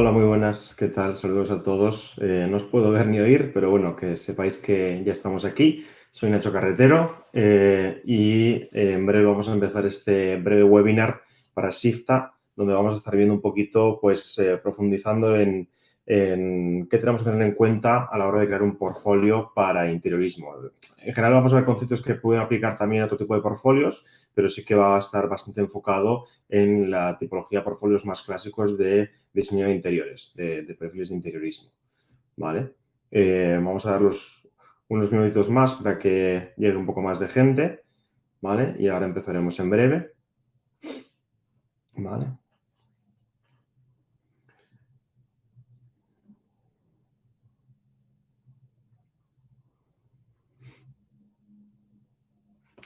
Hola, muy buenas, ¿qué tal? Saludos a todos. No os puedo ver ni oír, pero bueno, que sepáis que ya estamos aquí. Soy Nacho Carretero y en breve vamos a empezar este breve webinar para Shifta, donde vamos a estar viendo un poquito, pues profundizando en qué tenemos que tener en cuenta a la hora de crear un portfolio para interiorismo. En general vamos a ver conceptos que pueden aplicar también a otro tipo de portfolios, pero sí que va a estar bastante enfocado en la tipología de portfolios más clásicos de diseño de interiores, de perfiles de interiorismo, ¿vale? Vamos a darlos unos minutitos más para que llegue un poco más de gente, ¿vale? Y ahora empezaremos en breve, ¿vale?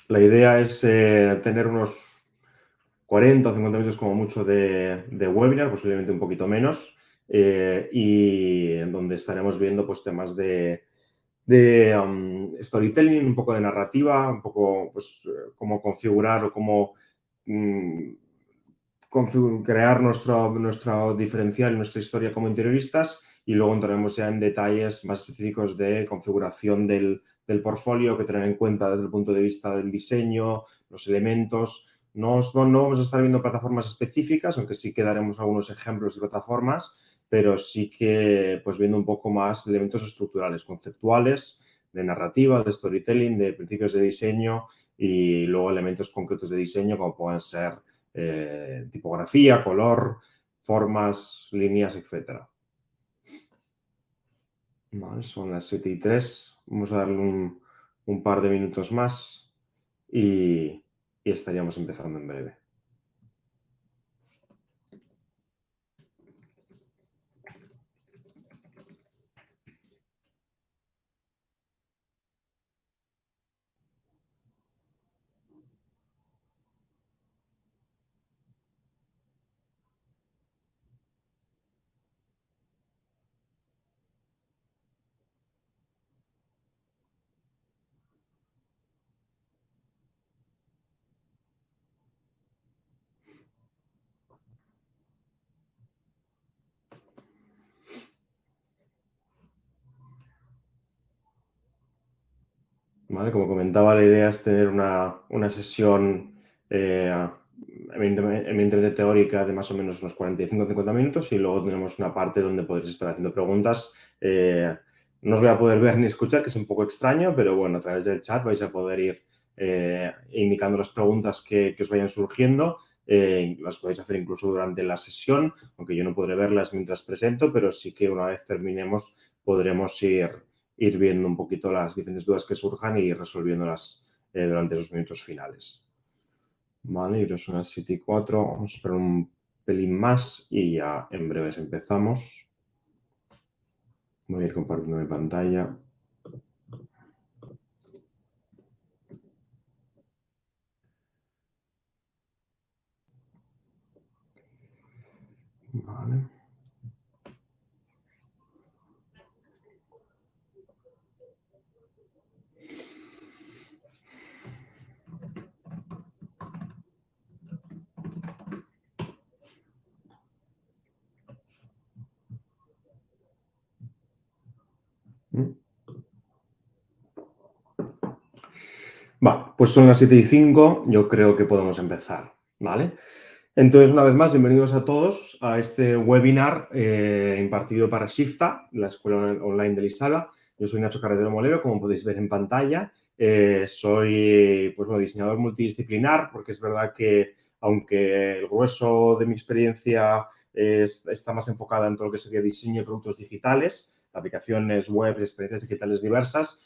La idea es tener unos 40 o 50 minutos como mucho de webinar, posiblemente un poquito menos, y en donde estaremos viendo pues, temas de storytelling, un poco de narrativa, un poco pues, cómo configurar o cómo crear nuestro diferencial, nuestra historia como interioristas, y luego entraremos ya en detalles más específicos de configuración del portfolio que tener en cuenta desde el punto de vista del diseño, los elementos. No vamos a estar viendo plataformas específicas, aunque sí que daremos algunos ejemplos de plataformas, pero sí que pues viendo un poco más elementos estructurales, conceptuales, de narrativa, de storytelling, de principios de diseño y luego elementos concretos de diseño como pueden ser tipografía, color, formas, líneas, etc. Vale, son las 7:03. Vamos a darle un par de minutos más y estaríamos empezando en breve. ¿Vale? Como comentaba, la idea es tener una sesión eminentemente teórica de más o menos unos 45 o 50 minutos y luego tenemos una parte donde podréis estar haciendo preguntas. No os voy a poder ver ni escuchar, que es un poco extraño, pero bueno, a través del chat vais a poder ir indicando las preguntas que os vayan surgiendo. Las podéis hacer incluso durante la sesión, aunque yo no podré verlas mientras presento, pero sí que una vez terminemos podremos ir viendo un poquito las diferentes dudas que surjan y resolviéndolas durante esos minutos finales. Vale, y son las 7:04. Vamos a esperar un pelín más y ya en breves empezamos. Voy a ir compartiendo mi pantalla. Vale. Vale, pues son las 7:05, yo creo que podemos empezar, ¿vale? Entonces, una vez más, bienvenidos a todos a este webinar impartido para Shifta, la escuela online de Lisala. Yo soy Nacho Carretero Molero, como podéis ver en pantalla. Soy pues, bueno, diseñador multidisciplinar, porque es verdad que aunque el grueso de mi experiencia está más enfocada en todo lo que sería diseño de productos digitales, aplicaciones web, experiencias digitales diversas,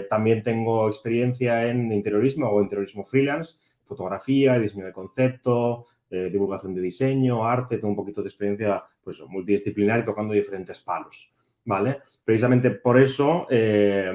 también tengo experiencia en interiorismo o interiorismo freelance, fotografía, diseño de concepto, divulgación de diseño, arte, tengo un poquito de experiencia pues, multidisciplinar y tocando diferentes palos, ¿vale? Precisamente por eso la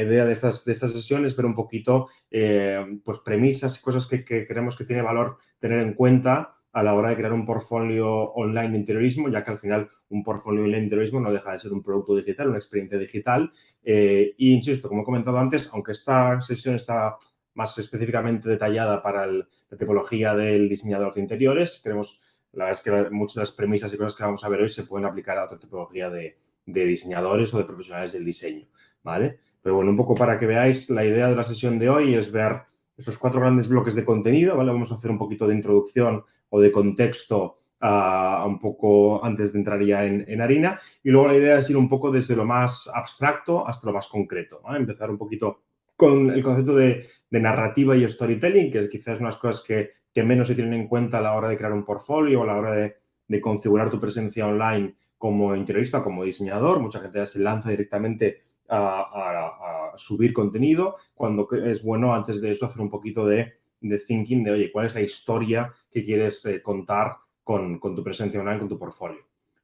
idea de estas sesiones es ver un poquito pues premisas y cosas que creemos que tiene valor tener en cuenta a la hora de crear un portfolio online de interiorismo, ya que al final un portfolio online de interiorismo no deja de ser un producto digital, una experiencia digital. E insisto, como he comentado antes, aunque esta sesión está más específicamente detallada para la tipología del diseñador de interiores, queremos la verdad es que muchas de las premisas y cosas que vamos a ver hoy se pueden aplicar a otra tipología de diseñadores o de profesionales del diseño, ¿vale? Pero bueno, un poco para que veáis, la idea de la sesión de hoy es ver esos 4 grandes bloques de contenido, ¿vale? Vamos a hacer un poquito de introducción o de contexto un poco antes de entrar ya en harina, y luego la idea es ir un poco desde lo más abstracto hasta lo más concreto, ¿vale? Empezar un poquito con el concepto de narrativa y storytelling, que quizás es unas cosas que menos se tienen en cuenta a la hora de crear un portfolio, a la hora de configurar tu presencia online como interiorista, como diseñador. Mucha gente ya se lanza directamente a subir contenido, cuando es bueno antes de eso hacer un poquito de thinking de, oye, ¿cuál es la historia que quieres contar con tu presencia online, con tu portfolio?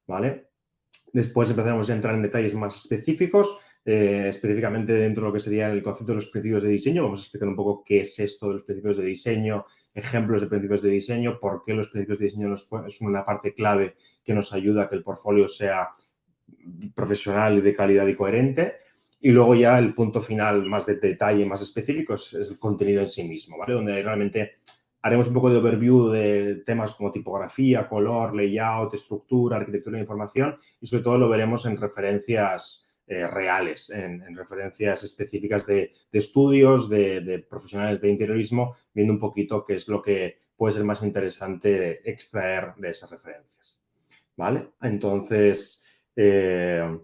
¿Vale? Después empezaremos a entrar en detalles más específicos, específicamente dentro de lo que sería el concepto de los principios de diseño. Vamos a explicar un poco qué es esto de los principios de diseño, ejemplos de principios de diseño, por qué los principios de diseño es una parte clave que nos ayuda a que el portfolio sea profesional y de calidad y coherente. Y luego ya el punto final más de detalle, más específico, es el contenido en sí mismo, ¿vale? Donde realmente haremos un poco de overview de temas como tipografía, color, layout, estructura, arquitectura de información, y sobre todo lo veremos en referencias reales, en referencias específicas de estudios, de profesionales de interiorismo, viendo un poquito qué es lo que puede ser más interesante extraer de esas referencias, ¿vale? Entonces,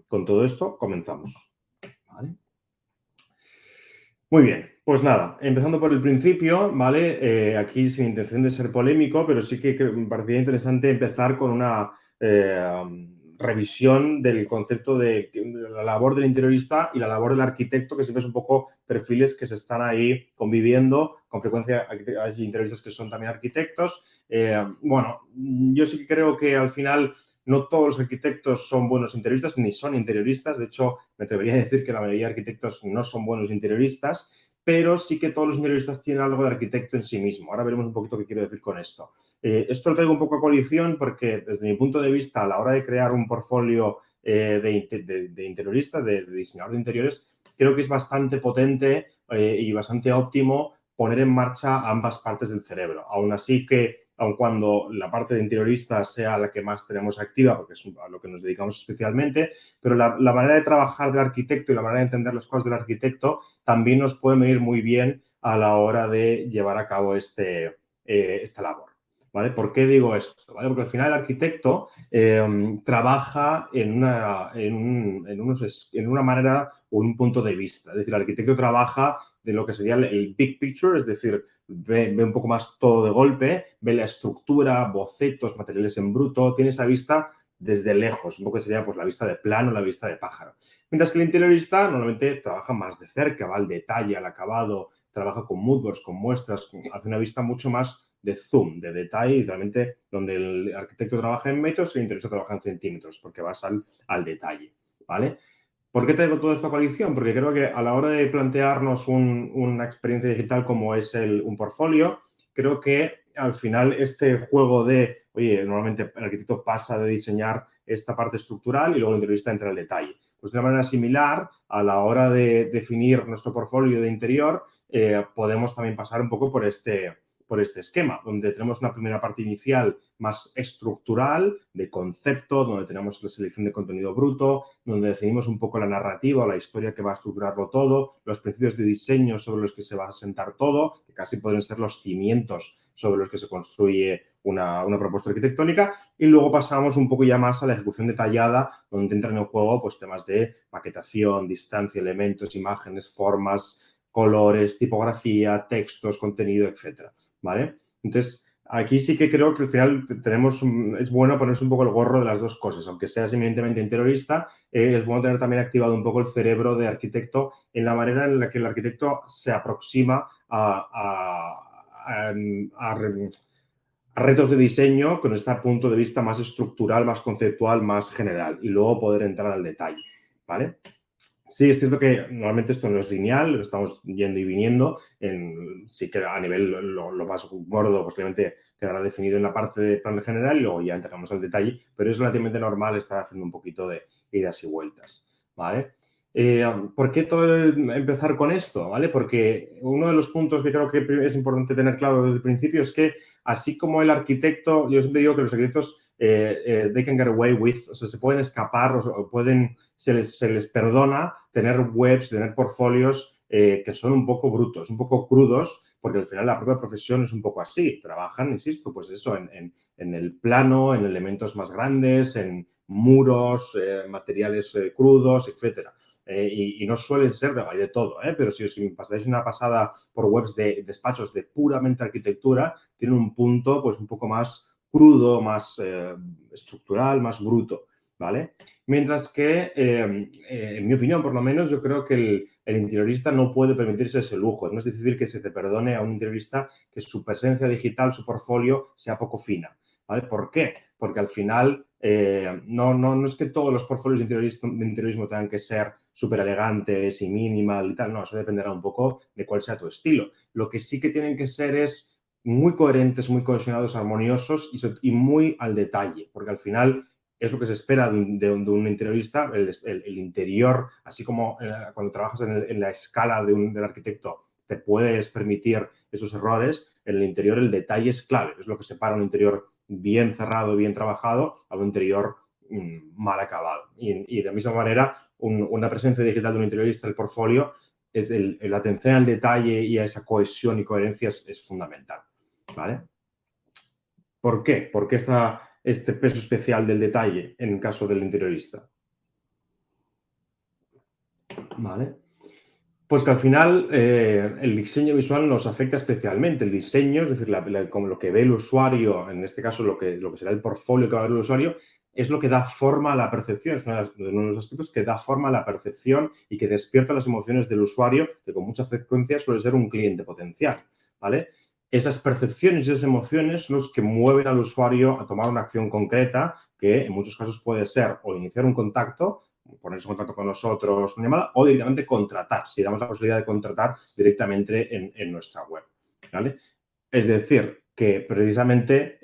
con todo esto comenzamos, ¿vale? Muy bien, pues nada, empezando por el principio, ¿vale? Aquí sin intención de ser polémico, pero sí que me parecía interesante empezar con una revisión del concepto de la labor del interiorista y la labor del arquitecto, que siempre es un poco perfiles que se están ahí conviviendo. Con frecuencia hay interioristas que son también arquitectos. Bueno, yo sí que creo que al final no todos los arquitectos son buenos interioristas ni son interioristas. De hecho, me atrevería a decir que la mayoría de arquitectos no son buenos interioristas, pero sí que todos los interioristas tienen algo de arquitecto en sí mismo. Ahora veremos un poquito qué quiero decir con esto. Esto lo traigo un poco a colisión porque, desde mi punto de vista, a la hora de crear un portfolio de interioristas, de diseñador de interiores, creo que es bastante potente y bastante óptimo poner en marcha ambas partes del cerebro. Aún así que, aun cuando la parte de interiorista sea la que más tenemos activa, porque es a lo que nos dedicamos especialmente, pero la manera de trabajar del arquitecto y la manera de entender las cosas del arquitecto también nos puede venir muy bien a la hora de llevar a cabo esta labor, ¿vale? ¿Por qué digo esto? ¿Vale? Porque al final el arquitecto trabaja en una manera o en un punto de vista. Es decir, el arquitecto trabaja de lo que sería el big picture, es decir, ve un poco más todo de golpe, ve la estructura, bocetos, materiales en bruto, tiene esa vista desde lejos, un poco que sería pues, la vista de plano, la vista de pájaro. Mientras que el interiorista normalmente trabaja más de cerca, va al detalle, al acabado, trabaja con moodboards, con muestras, hace una vista mucho más de zoom, de detalle, y realmente donde el arquitecto trabaja en metros, el interiorista trabaja en centímetros, porque vas al detalle, ¿vale? ¿Por qué traigo todo esto a coalición? Porque creo que a la hora de plantearnos una experiencia digital como es un portfolio, creo que al final este juego de, oye, normalmente el arquitecto pasa de diseñar esta parte estructural y luego el interiorista entra al detalle. Pues de una manera similar, a la hora de definir nuestro portfolio de interior, podemos también pasar un poco por este esquema, donde tenemos una primera parte inicial más estructural, de concepto, donde tenemos la selección de contenido bruto, donde definimos un poco la narrativa o la historia que va a estructurarlo todo, los principios de diseño sobre los que se va a sentar todo, que casi pueden ser los cimientos sobre los que se construye una propuesta arquitectónica, y luego pasamos un poco ya más a la ejecución detallada, donde entran en juego pues, temas de maquetación, distancia, elementos, imágenes, formas, colores, tipografía, textos, contenido, etcétera, ¿vale? Entonces, aquí sí que creo que al final es bueno ponerse un poco el gorro de las dos cosas. Aunque seas eminentemente interiorista, es bueno tener también activado un poco el cerebro de arquitecto en la manera en la que el arquitecto se aproxima a retos de diseño con este punto de vista más estructural, más conceptual, más general, y luego poder entrar al detalle, ¿vale? Sí, es cierto que normalmente esto no es lineal, lo estamos yendo y viniendo. Sí que a nivel lo más gordo posiblemente quedará definido en la parte de plan general y luego ya entramos al detalle, pero es relativamente normal estar haciendo un poquito de idas y vueltas, ¿vale? ¿Por qué empezar con esto? ¿Vale? Porque uno de los puntos que creo que es importante tener claro desde el principio es que, así como el arquitecto, yo siempre digo que los arquitectos they can get away with, o sea, se pueden escapar o se les perdona tener webs, tener portfolios que son un poco brutos, un poco crudos, porque al final la propia profesión es un poco así. Trabajan, insisto, pues eso, en el plano, en elementos más grandes, en muros, materiales crudos, etcétera. Y no suelen ser hay de todo, pero si os pasáis una pasada por webs de despachos de puramente arquitectura, tienen un punto pues un poco más crudo, más estructural, más bruto, ¿vale? Mientras que, en mi opinión, por lo menos, yo creo que el interiorista no puede permitirse ese lujo. Es más difícil que se te perdone a un interiorista que su presencia digital, su portfolio, sea poco fina, ¿vale? ¿Por qué? Porque al final no es que todos los portfolios de interiorismo tengan que ser súper elegantes y minimal y tal, no, eso dependerá un poco de cuál sea tu estilo. Lo que sí que tienen que ser es muy coherentes, muy cohesionados, armoniosos y muy al detalle, porque al final es lo que se espera de un interiorista, el interior, así como cuando trabajas en la escala del arquitecto te puedes permitir esos errores, en el interior el detalle es clave, es lo que separa un interior bien cerrado, bien trabajado, a un interior mal acabado. Y de la misma manera, una presencia digital de un interiorista, el portfolio, es la atención al detalle y a esa cohesión y coherencia es fundamental, ¿vale? ¿Por qué? ¿Por qué este peso especial del detalle en el caso del interiorista? ¿Vale? Pues que al final el diseño visual nos afecta especialmente. El diseño, es decir, como lo que ve el usuario, en este caso lo que será el portfolio que va a ver el usuario, es lo que da forma a la percepción. Es uno de los aspectos que da forma a la percepción y que despierta las emociones del usuario, que con mucha frecuencia suele ser un cliente potencial, ¿vale? Esas percepciones y esas emociones son los que mueven al usuario a tomar una acción concreta, que en muchos casos puede ser o iniciar un contacto, ponerse en contacto con nosotros, una llamada, o directamente contratar, si damos la posibilidad de contratar directamente en nuestra web, ¿vale? Es decir, que precisamente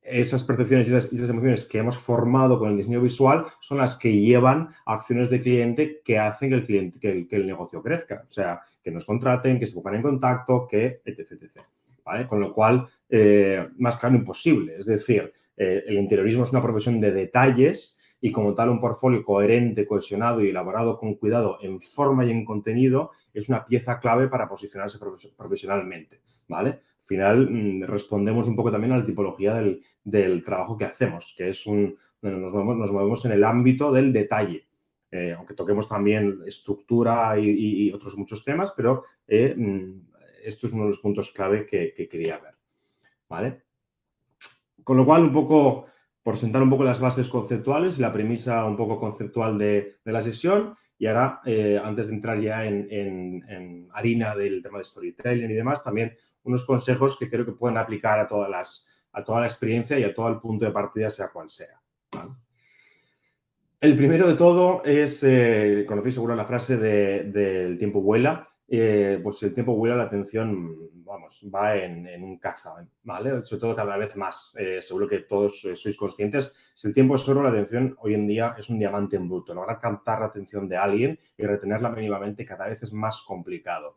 esas percepciones y esas emociones que hemos formado con el diseño visual son las que llevan a acciones de cliente que hacen que el negocio crezca. O sea, que nos contraten, que se pongan en contacto, que etc, etc. ¿Vale? Con lo cual, más claro imposible. Es decir, el interiorismo es una profesión de detalles y como tal un portfolio coherente, cohesionado y elaborado con cuidado en forma y en contenido es una pieza clave para posicionarse profesionalmente, ¿vale? Al final respondemos un poco también a la tipología del trabajo que hacemos, que es nos movemos en el ámbito del detalle. Aunque toquemos también estructura y otros muchos temas, pero esto es uno de los puntos clave que quería ver, ¿vale? Con lo cual, un poco, por sentar un poco las bases conceptuales y la premisa un poco conceptual de la sesión, y ahora, antes de entrar ya en harina del tema de storytelling y demás, también unos consejos que creo que pueden aplicar a toda la experiencia y a todo el punto de partida, sea cual sea, ¿vale? El primero de todo es, conocéis seguro la frase del tiempo vuela. Pues el tiempo vuela, la atención, vamos, va en un caza, ¿vale? Sobre todo cada vez más. Seguro que todos sois conscientes. Si el tiempo es oro, la atención hoy en día es un diamante en bruto. Lograr captar la atención de alguien y retenerla mínimamente cada vez es más complicado.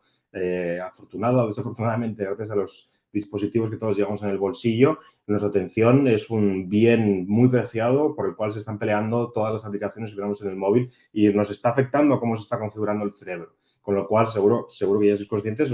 Afortunado o desafortunadamente, gracias a los dispositivos que todos llevamos en el bolsillo, nuestra atención es un bien muy preciado por el cual se están peleando todas las aplicaciones que tenemos en el móvil y nos está afectando a cómo se está configurando el cerebro. Con lo cual, seguro que ya sois conscientes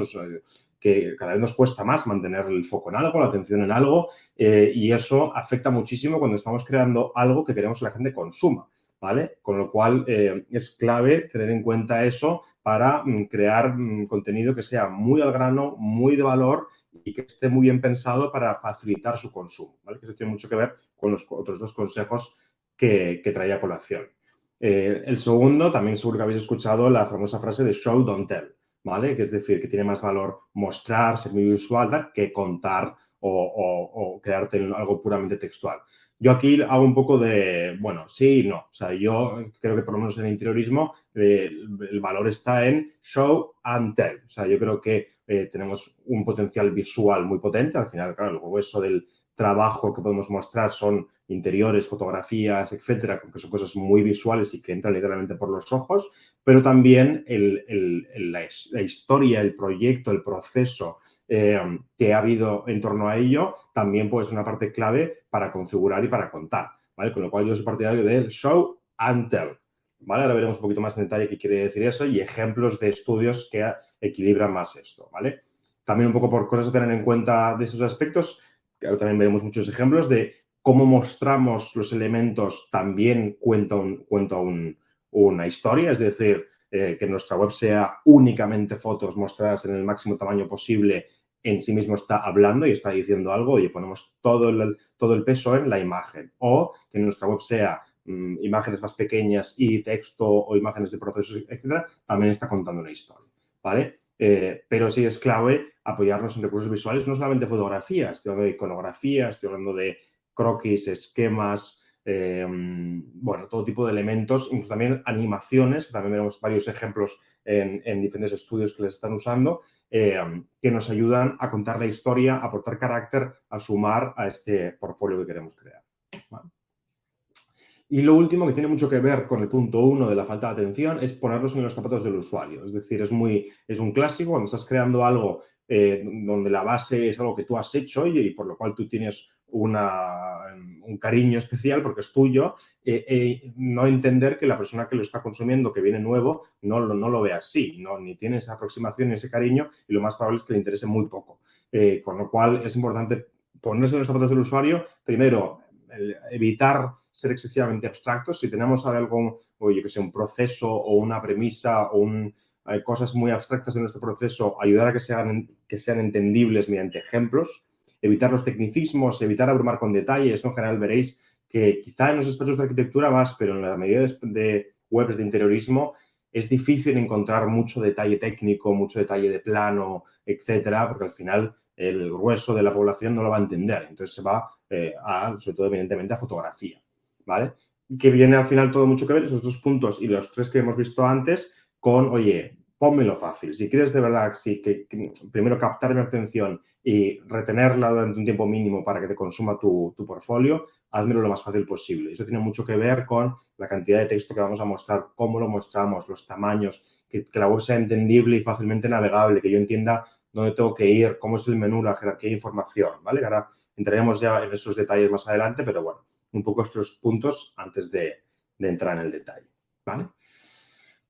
que cada vez nos cuesta más mantener el foco en algo, la atención en algo, y eso afecta muchísimo cuando estamos creando algo que queremos que la gente consuma, ¿vale? Con lo cual, es clave tener en cuenta eso para crear contenido que sea muy al grano, muy de valor y que esté muy bien pensado para facilitar su consumo, ¿vale? Que eso tiene mucho que ver con los otros dos consejos que traía a colación. El segundo, también seguro que habéis escuchado la famosa frase de show, don't tell, ¿vale? Que es decir, que tiene más valor mostrar, ser muy visual, que contar o quedarte en algo puramente textual. Yo aquí hago un poco de, bueno, sí y no. O sea, yo creo que por lo menos en el interiorismo el valor está en show and tell. O sea, yo creo que tenemos un potencial visual muy potente. Al final, claro, el hueso trabajo que podemos mostrar son interiores, fotografías, etcétera, que son cosas muy visuales y que entran literalmente por los ojos, pero también la historia, el proyecto, el proceso que ha habido en torno a ello, también puede ser una parte clave para configurar y para contar, ¿vale? Con lo cual yo soy partidario del show and tell, ¿vale? Ahora veremos un poquito más en detalle qué quiere decir eso y ejemplos de estudios que equilibran más esto, ¿vale? También un poco por cosas a tener en cuenta de esos aspectos, que ahora también veremos muchos ejemplos de cómo mostramos los elementos también cuenta una historia, es decir, que nuestra web sea únicamente fotos mostradas en el máximo tamaño posible, en sí mismo está hablando y está diciendo algo y ponemos todo el peso en la imagen. O que nuestra web sea imágenes más pequeñas y texto o imágenes de procesos, etcétera, también está contando una historia, ¿vale? Pero sí es clave apoyarnos en recursos visuales, no solamente fotografías, estoy hablando de iconografía, estoy hablando de croquis, esquemas, bueno, todo tipo de elementos, incluso también animaciones, que también tenemos varios ejemplos en diferentes estudios que les están usando, que nos ayudan a contar la historia, a aportar carácter, a sumar a este portfolio que queremos crear. ¿Vale? Y lo último, que tiene mucho que ver con el punto 1 de la falta de atención, es ponernos en los zapatos del usuario. Es decir, es un clásico cuando estás creando algo donde la base es algo que tú has hecho y por lo cual tú tienes un cariño especial porque es tuyo, no entender que la persona que lo está consumiendo, que viene nuevo, no lo ve así, ni tiene esa aproximación ni ese cariño y lo más probable es que le interese muy poco. Con lo cual es importante ponerse en los zapatos del usuario, primero, evitar ser excesivamente abstractos. Si tenemos algo, oye, que sea un proceso o una premisa o cosas muy abstractas en nuestro proceso, ayudar a que sean entendibles mediante ejemplos, evitar los tecnicismos, evitar abrumar con detalles. Esto en general veréis que quizá en los aspectos de arquitectura más, pero en la mayoría de webs de interiorismo es difícil encontrar mucho detalle técnico, mucho detalle de plano, etcétera, porque al final el grueso de la población no lo va a entender. Entonces se va sobre todo, evidentemente, a fotografía, ¿vale? Que viene al final todo mucho que ver, esos dos puntos y los tres que hemos visto antes, con, oye, pónmelo fácil. Si quieres de verdad que primero captar mi atención y retenerla durante un tiempo mínimo para que te consuma tu portfolio, házmelo lo más fácil posible. Eso tiene mucho que ver con la cantidad de texto que vamos a mostrar, cómo lo mostramos, los tamaños, que la web sea entendible y fácilmente navegable, que yo entienda dónde tengo que ir, cómo es el menú, la jerarquía de información, ¿vale? Ahora entraremos ya en esos detalles más adelante, pero bueno, un poco estos puntos antes de entrar en el detalle, ¿vale?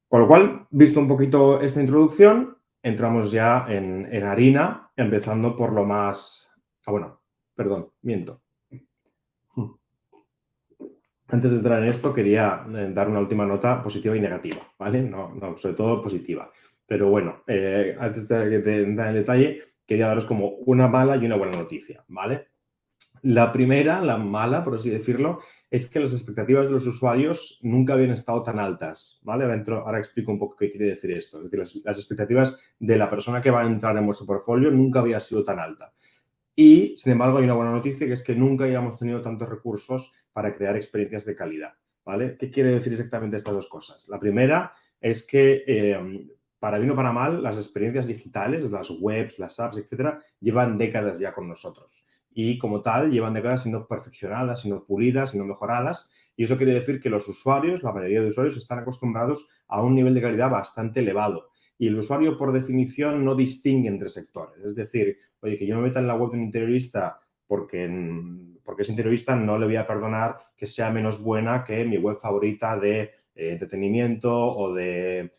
Con lo cual, visto un poquito esta introducción, entramos ya en harina, empezando por lo más... bueno, perdón, miento. Antes de entrar en esto, quería dar una última nota positiva y negativa, ¿vale? No, sobre todo positiva. Pero bueno, antes de entrar en el detalle, quería daros como una mala y una buena noticia, ¿vale? La primera, la mala, por así decirlo, es que las expectativas de los usuarios nunca habían estado tan altas, ¿vale? Ahora explico un poco qué quiere decir esto. Es decir, las expectativas de la persona que va a entrar en vuestro portfolio nunca había sido tan alta. Y, sin embargo, hay una buena noticia, que es que nunca habíamos tenido tantos recursos para crear experiencias de calidad, ¿vale? ¿Qué quiere decir exactamente estas dos cosas? La primera es que, para bien o para mal, las experiencias digitales, las webs, las apps, etcétera, llevan décadas ya con nosotros. Y, como tal, llevan décadas siendo perfeccionadas, siendo pulidas, siendo mejoradas. Y eso quiere decir que los usuarios, la mayoría de usuarios, están acostumbrados a un nivel de calidad bastante elevado. Y el usuario, por definición, no distingue entre sectores. Es decir, oye, que yo me meta en la web de un interiorista porque es interiorista, no le voy a perdonar que sea menos buena que mi web favorita de entretenimiento o de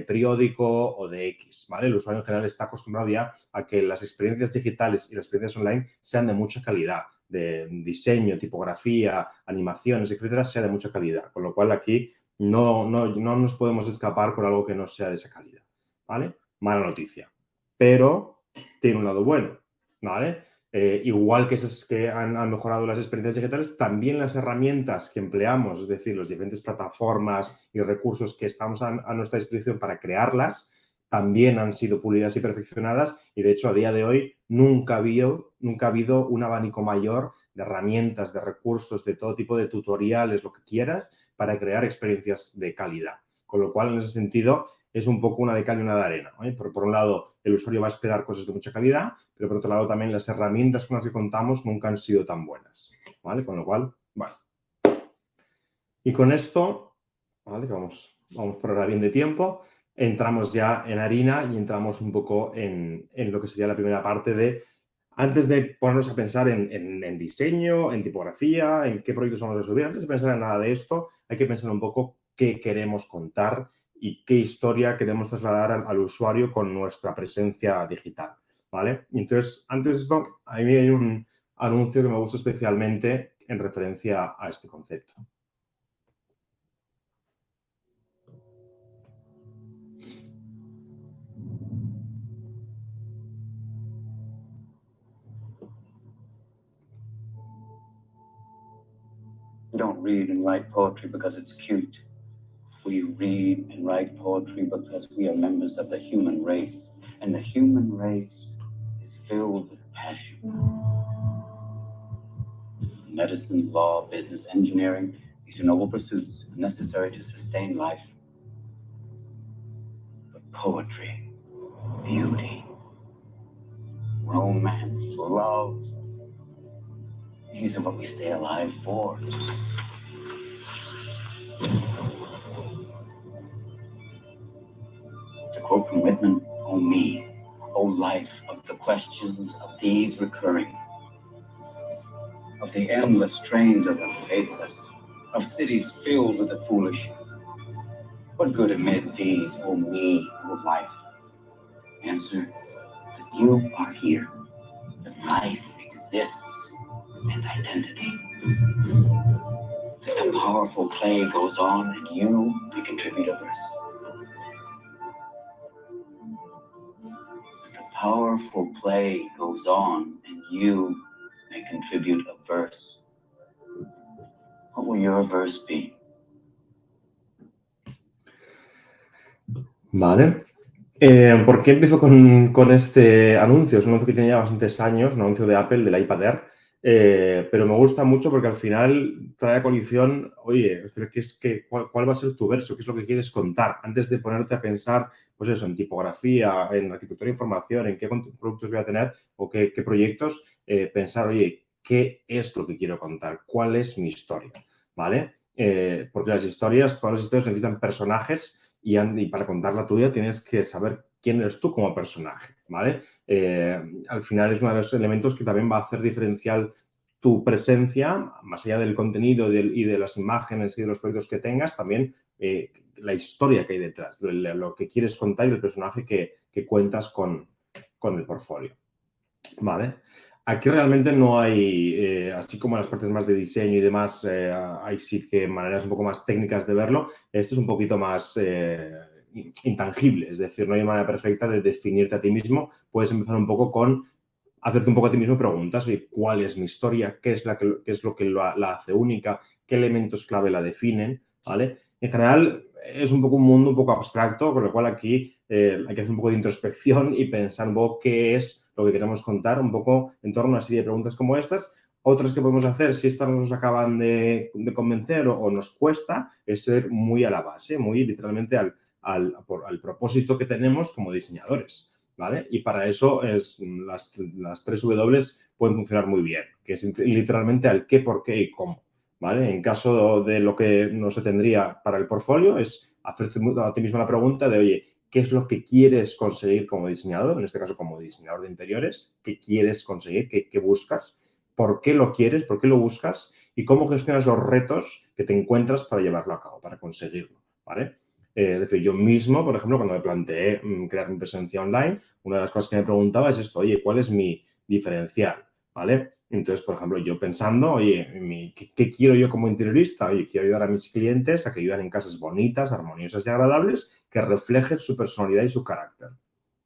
periódico o de X, ¿vale? El usuario en general está acostumbrado ya a que las experiencias digitales y las experiencias online sean de mucha calidad, de diseño, tipografía, animaciones, etcétera, sea de mucha calidad. Con lo cual aquí no nos podemos escapar por algo que no sea de esa calidad, ¿vale? Mala noticia. Pero tiene un lado bueno, ¿vale? Igual que han mejorado las experiencias digitales, también las herramientas que empleamos, es decir, las diferentes plataformas y recursos que estamos a nuestra disposición para crearlas, también han sido pulidas y perfeccionadas y, de hecho, a día de hoy nunca ha habido un abanico mayor de herramientas, de recursos, de todo tipo de tutoriales, lo que quieras, para crear experiencias de calidad. Con lo cual, en ese sentido, es un poco una de cal y una de arena, ¿vale? Por un lado, el usuario va a esperar cosas de mucha calidad, pero por otro lado también las herramientas con las que contamos nunca han sido tan buenas, ¿vale? Con lo cual, vale. Y con esto, ¿vale? Vamos por ahora bien de tiempo, entramos ya en harina y entramos un poco en lo que sería la primera parte de, antes de ponernos a pensar en diseño, en tipografía, en qué proyectos vamos a subir, antes de pensar en nada de esto, hay que pensar un poco qué queremos contar y qué historia queremos trasladar al usuario con nuestra presencia digital, ¿vale? Y entonces, antes de esto, a mí hay un anuncio que me gusta especialmente en referencia a este concepto. We don't read and write poetry because it's cute. We read and write poetry because we are members of the human race, and the human race is filled with passion. Medicine, law, business, engineering, these are noble pursuits necessary to sustain life. But poetry, beauty, romance, love, these are what we stay alive for. To quote from Whitman, "Oh me, oh life of the questions of these recurring, of the endless trains of the faithless, of cities filled with the foolish. What good amid these, oh me, oh life? Answer, that you are here, that life exists, and identity. That the powerful play goes on, and you may contribute a verse. That the powerful play goes on, and you may contribute a verse. What will your verse be? Vale. ¿Por qué empiezo con este anuncio? Es un anuncio que tiene ya bastantes años, un anuncio de Apple, del iPad Air, pero me gusta mucho porque al final trae a colisión, oye, ¿cuál va a ser tu verso? ¿Qué es lo que quieres contar? Antes de ponerte a pensar, pues eso, en tipografía, en arquitectura de información, en qué productos voy a tener o qué proyectos, pensar, oye, ¿qué es lo que quiero contar? ¿Cuál es mi historia? ¿Vale? Porque todas las historias necesitan personajes y para contar la tuya tienes que saber quién eres tú como personaje, ¿vale? Al final es uno de los elementos que también va a hacer diferencial tu presencia, más allá del contenido y de las imágenes y de los proyectos que tengas, también la historia que hay detrás, lo que quieres contar y el personaje que cuentas con el portfolio, ¿vale? Aquí realmente no hay, así como en las partes más de diseño y demás, hay sí que maneras un poco más técnicas de verlo. Esto es un poquito más intangible, es decir, no hay manera perfecta de definirte a ti mismo. Puedes empezar un poco con hacerte un poco a ti mismo preguntas, oye, ¿cuál es mi historia? ¿Qué es lo que la hace única? ¿Qué elementos clave la definen? ¿Vale? En general, es un mundo un poco abstracto, con lo cual aquí hay que hacer un poco de introspección y pensar un poco qué es lo que queremos contar, un poco en torno a una serie de preguntas como estas. Otras que podemos hacer, si estas nos acaban de convencer o nos cuesta, es ser muy a la base, muy literalmente al propósito que tenemos como diseñadores, ¿vale? Y para eso las 3 W pueden funcionar muy bien, que es literalmente al qué, por qué y cómo, ¿vale? En caso de lo que no se tendría para el portfolio, es hacerte a ti mismo la pregunta de, oye, ¿qué es lo que quieres conseguir como diseñador? En este caso, como diseñador de interiores. ¿Qué quieres conseguir? ¿Qué buscas? ¿Por qué lo quieres? ¿Por qué lo buscas? Y cómo gestionas los retos que te encuentras para llevarlo a cabo, para conseguirlo, ¿vale? Es decir, yo mismo, por ejemplo, cuando me planteé crear mi presencia online, una de las cosas que me preguntaba es esto, oye, ¿cuál es mi diferencial? ¿Vale? Entonces, por ejemplo, yo pensando, oye, ¿qué quiero yo como interiorista? Oye, quiero ayudar a mis clientes a que vivan en casas bonitas, armoniosas y agradables que reflejen su personalidad y su carácter,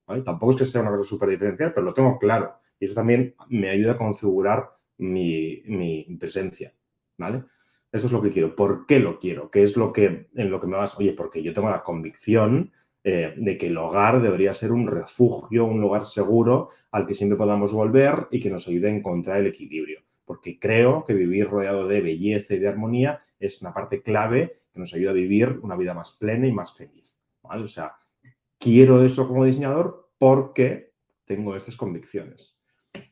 ¿vale? Tampoco es que sea una cosa súper diferencial, pero lo tengo claro. Y eso también me ayuda a configurar mi presencia, ¿vale? Eso es lo que quiero. ¿Por qué lo quiero? ¿Qué es en lo que me vas? Oye, porque yo tengo la convicción de que el hogar debería ser un refugio, un lugar seguro al que siempre podamos volver y que nos ayude a encontrar el equilibrio. Porque creo que vivir rodeado de belleza y de armonía es una parte clave que nos ayuda a vivir una vida más plena y más feliz, ¿vale? O sea, quiero eso como diseñador porque tengo estas convicciones.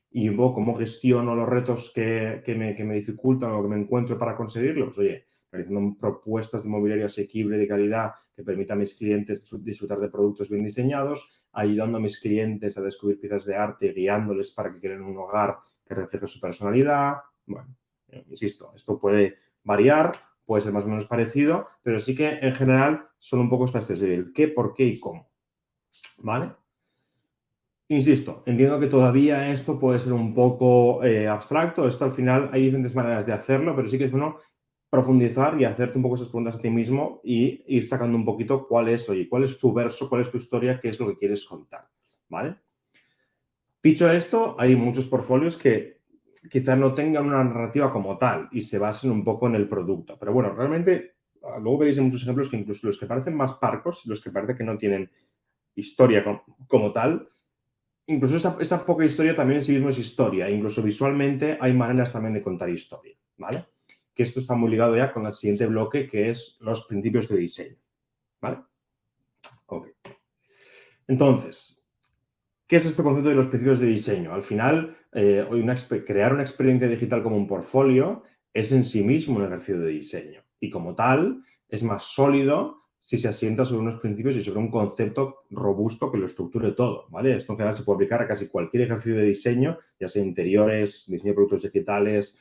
Y un poco cómo gestiono los retos que me dificultan o que me encuentro para conseguirlos. Oye, realizando propuestas de mobiliario asequible de calidad que permita a mis clientes disfrutar de productos bien diseñados, ayudando a mis clientes a descubrir piezas de arte, guiándoles para que creen un hogar que refleje su personalidad. Bueno, insisto, esto puede variar, puede ser más o menos parecido, pero sí que en general son un poco estas tres, el qué, por qué y cómo. ¿Vale? Insisto, entiendo que todavía esto puede ser un poco abstracto. Esto al final hay diferentes maneras de hacerlo, pero sí que es bueno profundizar y hacerte un poco esas preguntas a ti mismo y ir sacando un poquito cuál es tu verso, cuál es tu historia, qué es lo que quieres contar, ¿vale? Dicho esto, hay muchos portfolios que quizás no tengan una narrativa como tal y se basen un poco en el producto. Pero bueno, realmente, luego veréis en muchos ejemplos que incluso los que parecen más parcos, los que parece que no tienen historia como tal, incluso esa poca historia también en sí mismo es historia. Incluso visualmente hay maneras también de contar historia, ¿vale? Que esto está muy ligado ya con el siguiente bloque, que es los principios de diseño, ¿vale? Ok. Entonces, ¿qué es este concepto de los principios de diseño? Al final, crear una experiencia digital como un portfolio es en sí mismo un ejercicio de diseño y como tal es más sólido si se asienta sobre unos principios y sobre un concepto robusto que lo estructure todo, ¿vale? Esto en general se puede aplicar a casi cualquier ejercicio de diseño, ya sea interiores, diseño de productos digitales,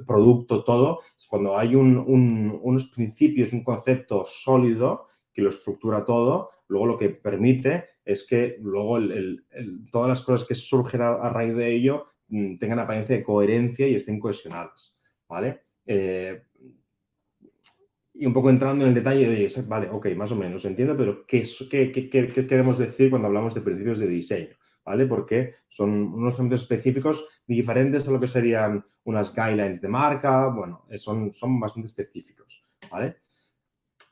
producto, todo. Cuando hay unos principios, un concepto sólido que lo estructura todo, luego lo que permite es que luego todas las cosas que surgen a raíz de ello tengan apariencia de coherencia y estén cohesionadas, ¿vale? Y un poco entrando en el detalle de, vale, ok, más o menos, entiendo, pero ¿qué queremos decir cuando hablamos de principios de diseño? ¿Vale? Porque son unos conceptos específicos diferentes a lo que serían unas guidelines de marca, bueno, son bastante específicos, ¿vale?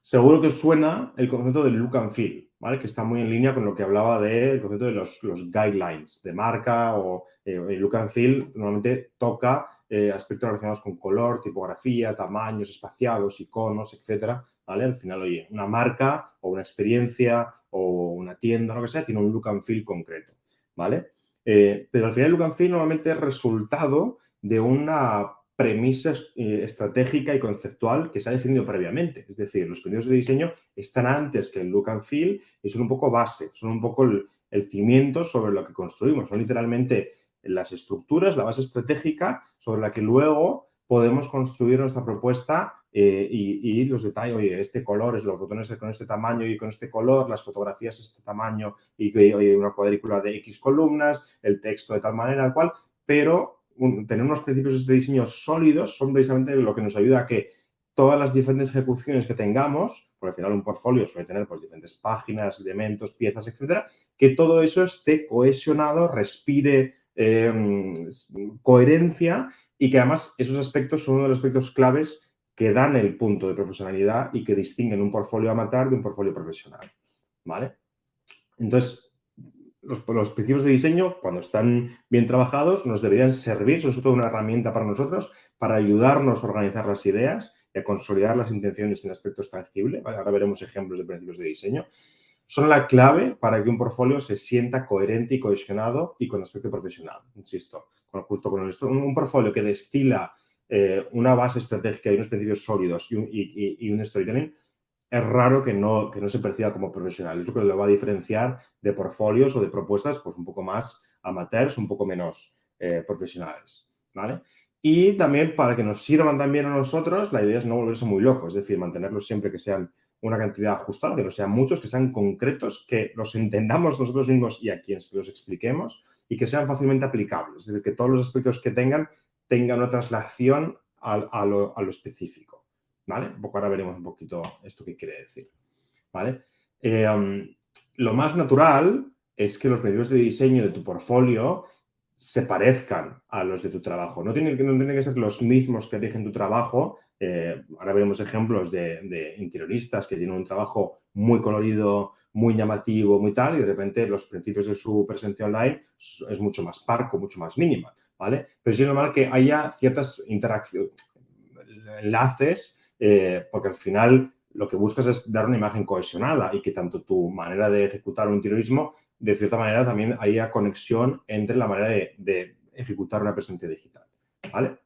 Seguro que os suena el concepto del look and feel, ¿vale? Que está muy en línea con lo que hablaba del concepto de los guidelines de marca o el look and feel. Normalmente toca aspectos relacionados con color, tipografía, tamaños espaciados, iconos, etcétera, ¿vale? Al final, oye, una marca o una experiencia o una tienda, lo que sea, tiene un look and feel concreto, ¿vale? Pero al final el look and feel normalmente es resultado de una premisa estratégica y conceptual que se ha definido previamente. Es decir, los principios de diseño están antes que el look and feel y son un poco base, son un poco el cimiento sobre lo que construimos. Son literalmente las estructuras, la base estratégica sobre la que luego podemos construir nuestra propuesta y los detalles. Oye, este color es los botones con este tamaño y con este color, las fotografías este tamaño y oye, una cuadrícula de X columnas, el texto de tal manera, cual, pero tener unos principios de diseño sólidos son precisamente lo que nos ayuda a que todas las diferentes ejecuciones que tengamos, porque al final un portfolio suele tener pues, diferentes páginas, elementos, piezas, etcétera, que todo eso esté cohesionado, respire coherencia y que además esos aspectos son uno de los aspectos claves que dan el punto de profesionalidad y que distinguen un portfolio amateur de un portfolio profesional, ¿vale? Entonces, los principios de diseño, cuando están bien trabajados, nos deberían servir, son sobre todo una herramienta para nosotros, para ayudarnos a organizar las ideas y a consolidar las intenciones en aspectos tangibles. ¿Vale? Ahora veremos ejemplos de principios de diseño. Son la clave para que un portfolio se sienta coherente y cohesionado y con aspecto profesional. Insisto, justo con un portfolio que destila una base estratégica y unos principios sólidos y un storytelling, es raro que no se perciba como profesional. Eso que lo va a diferenciar de portfolios o de propuestas pues un poco más amateurs, un poco menos profesionales, ¿vale? Y también para que nos sirvan también a nosotros, la idea es no volverse muy locos, es decir, mantenerlos siempre que sean una cantidad ajustada, que no sean muchos, que sean concretos, que los entendamos nosotros mismos y a quienes los expliquemos y que sean fácilmente aplicables, es decir, que todos los aspectos que tengan una traslación a lo específico. ¿Vale? Un poco ahora veremos un poquito esto que quiere decir, ¿vale? Lo más natural es que los medios de diseño de tu portfolio se parezcan a los de tu trabajo. No tienen que ser los mismos que rigen tu trabajo. Ahora veremos ejemplos de interioristas que tienen un trabajo muy colorido, muy llamativo, muy tal, y de repente los principios de su presencia online es mucho más parco, mucho más mínima, ¿vale? Pero sí es normal que haya ciertas interacciones, enlaces, porque al final lo que buscas es dar una imagen cohesionada y que tanto tu manera de ejecutar un interiorismo, de cierta manera, también haya conexión entre la manera de ejecutar una presencia digital, ¿vale?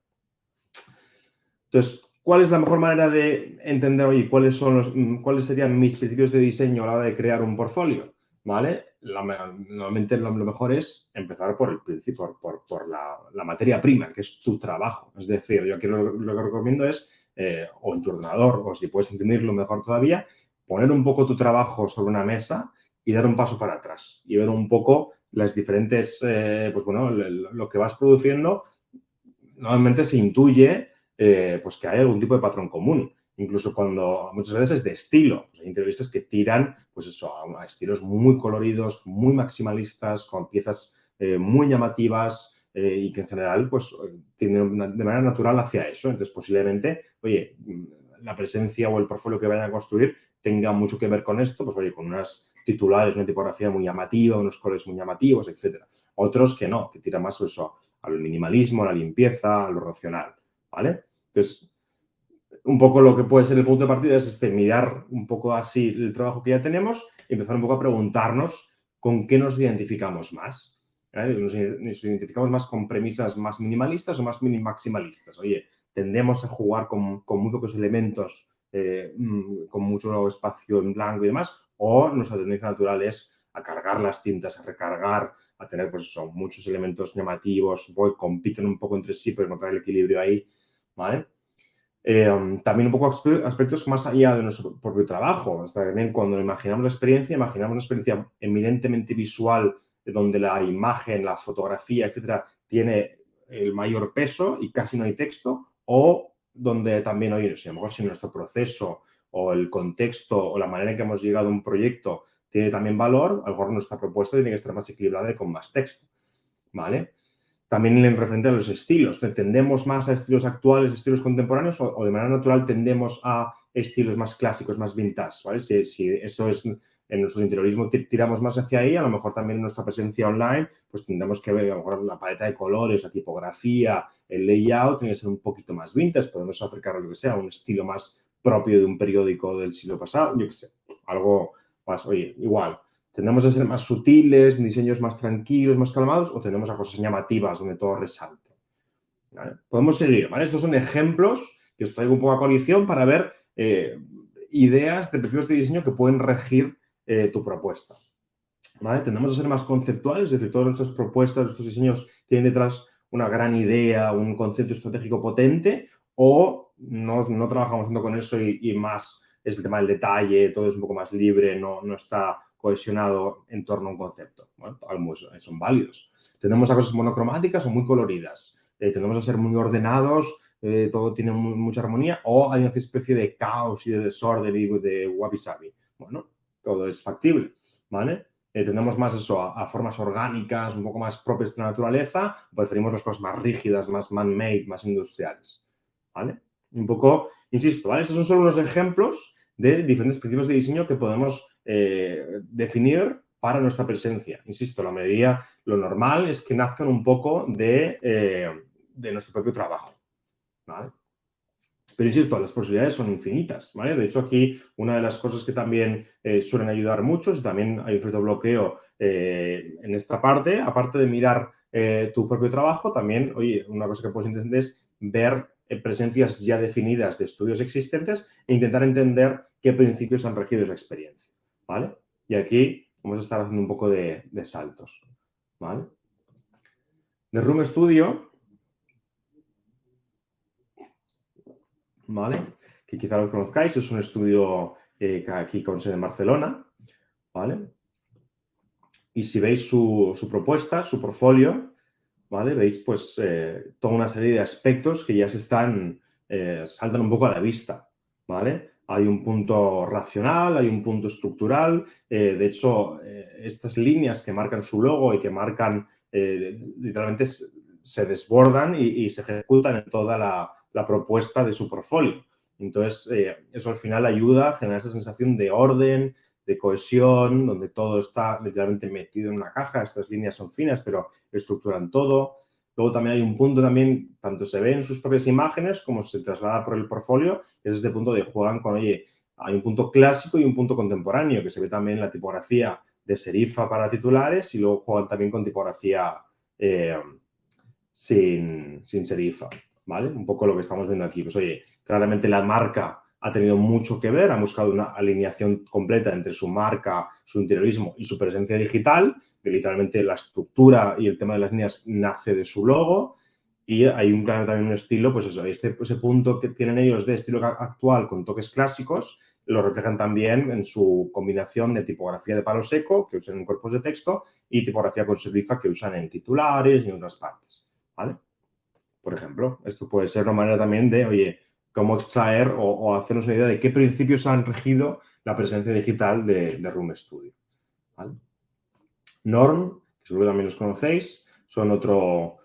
Entonces, ¿cuál es la mejor manera de entender, oye, cuáles serían mis principios de diseño a la hora de crear un portfolio? ¿Vale? Normalmente lo mejor es empezar por el principio, por la materia prima, que es tu trabajo. Es decir, yo aquí lo que recomiendo es, o en tu ordenador, o si puedes imprimirlo mejor todavía, poner un poco tu trabajo sobre una mesa y dar un paso para atrás y ver un poco las diferentes, pues bueno, lo que vas produciendo. Normalmente se intuye pues que hay algún tipo de patrón común. Incluso cuando muchas veces es de estilo. Pues hay interioristas que tiran pues eso, a estilos muy coloridos, muy maximalistas, con piezas muy llamativas y que en general pues tienden de manera natural hacia eso. Entonces posiblemente, oye, la presencia o el portfolio que vayan a construir tenga mucho que ver con esto, pues oye, con unas titulares, una tipografía muy llamativa, unos colores muy llamativos, etcétera. Otros que no, que tiran más eso al minimalismo, a la limpieza, a lo racional, ¿vale? Entonces, un poco lo que puede ser el punto de partida es mirar un poco así el trabajo que ya tenemos y empezar un poco a preguntarnos con qué nos identificamos más. ¿Vale? Nos identificamos más con premisas más minimalistas o más maximalistas. Oye, tendemos a jugar con muy pocos elementos, con mucho espacio en blanco y demás, o nuestra tendencia natural es a cargar las tintas, a recargar, a tener pues eso, muchos elementos llamativos, compiten un poco entre sí, pero encontrar el equilibrio ahí, ¿vale? También un poco aspectos más allá de nuestro propio trabajo. O sea, también cuando imaginamos una experiencia eminentemente visual, donde la imagen, la fotografía, etcétera, tiene el mayor peso y casi no hay texto, o donde también, oye, si a lo mejor si nuestro proceso o el contexto o la manera en que hemos llegado a un proyecto tiene también valor, a lo mejor nuestra propuesta tiene que estar más equilibrada y con más texto, ¿vale? También en referente a los estilos. ¿Tendemos más a estilos actuales, estilos contemporáneos o de manera natural tendemos a estilos más clásicos, más vintage? ¿Vale? Si eso es en nuestro interiorismo tiramos más hacia ahí, a lo mejor también en nuestra presencia online, pues tendremos que ver a lo mejor la paleta de colores, la tipografía, el layout, tiene que ser un poquito más vintage, podemos acercar a lo que sea, un estilo más propio de un periódico del siglo pasado, yo qué sé, algo más, oye, igual. ¿Tendemos a ser más sutiles, diseños más tranquilos, más calmados o tendemos a cosas llamativas donde todo resalte? ¿Vale? Podemos seguir, ¿vale? Estos son ejemplos que os traigo un poco a coalición para ver ideas de principios de diseño que pueden regir tu propuesta. ¿Vale? Tendemos a ser más conceptuales, es decir, todas nuestras propuestas, nuestros diseños tienen detrás una gran idea, un concepto estratégico potente o no trabajamos tanto con eso y más es el tema del detalle, todo es un poco más libre, no está cohesionado en torno a un concepto. Bueno, ambos son válidos. Tendemos a cosas monocromáticas o muy coloridas. Tendemos a ser muy ordenados, todo tiene mucha armonía o hay una especie de caos y de desorden y de wabi-sabi. Bueno, todo es factible, ¿vale? Tendemos más eso a formas orgánicas, un poco más propias de la naturaleza, preferimos las cosas más rígidas, más man-made, más industriales, ¿vale? Un poco, insisto, ¿vale? Estos son solo unos ejemplos de diferentes principios de diseño que podemos definir para nuestra presencia. Insisto, la mayoría, lo normal es que nazcan un poco de nuestro propio trabajo, ¿vale? Pero insisto, las posibilidades son infinitas, ¿vale? De hecho, aquí una de las cosas que también suelen ayudar mucho, si también hay un cierto bloqueo en esta parte, aparte de mirar tu propio trabajo, también, oye, una cosa que puedes intentar es ver presencias ya definidas de estudios existentes e intentar entender qué principios han regido esa experiencia, ¿vale? Y aquí vamos a estar haciendo un poco de saltos, ¿vale? The Room Studio, ¿vale? Que quizá lo conozcáis, es un estudio que aquí con sede en Barcelona, ¿vale? Y si veis su propuesta, su portfolio, ¿vale? Veis pues toda una serie de aspectos que ya saltan un poco a la vista, ¿vale? Hay un punto racional, hay un punto estructural. De hecho, estas líneas que marcan su logo y que marcan, literalmente se desbordan y se ejecutan en toda la propuesta de su portfolio. Entonces, eso al final ayuda a generar esa sensación de orden, de cohesión, donde todo está literalmente metido en una caja. Estas líneas son finas, pero estructuran todo. Luego también hay un punto también, tanto se ve en sus propias imágenes como se traslada por el portfolio, es este punto de juegan con, oye, Hay un punto clásico y un punto contemporáneo, que se ve también en la tipografía de serifa para titulares y luego juegan también con tipografía sin serifa, ¿vale? Un poco lo que estamos viendo aquí. Pues oye, claramente la marca ha tenido mucho que ver, ha buscado una alineación completa entre su marca, su interiorismo y su presencia digital, que literalmente la estructura y el tema de las líneas nace de su logo. Y hay también un estilo, pues eso, ese punto que tienen ellos de estilo actual con toques clásicos, lo reflejan también en su combinación de tipografía de palo seco, que usan en cuerpos de texto, y tipografía con serifa, que usan en titulares y en otras partes, ¿vale? Por ejemplo, esto puede ser una manera también de, oye, cómo extraer o hacernos una idea de qué principios han regido la presencia digital de Room Studio, ¿vale? Norm, que seguro también los conocéis, son otro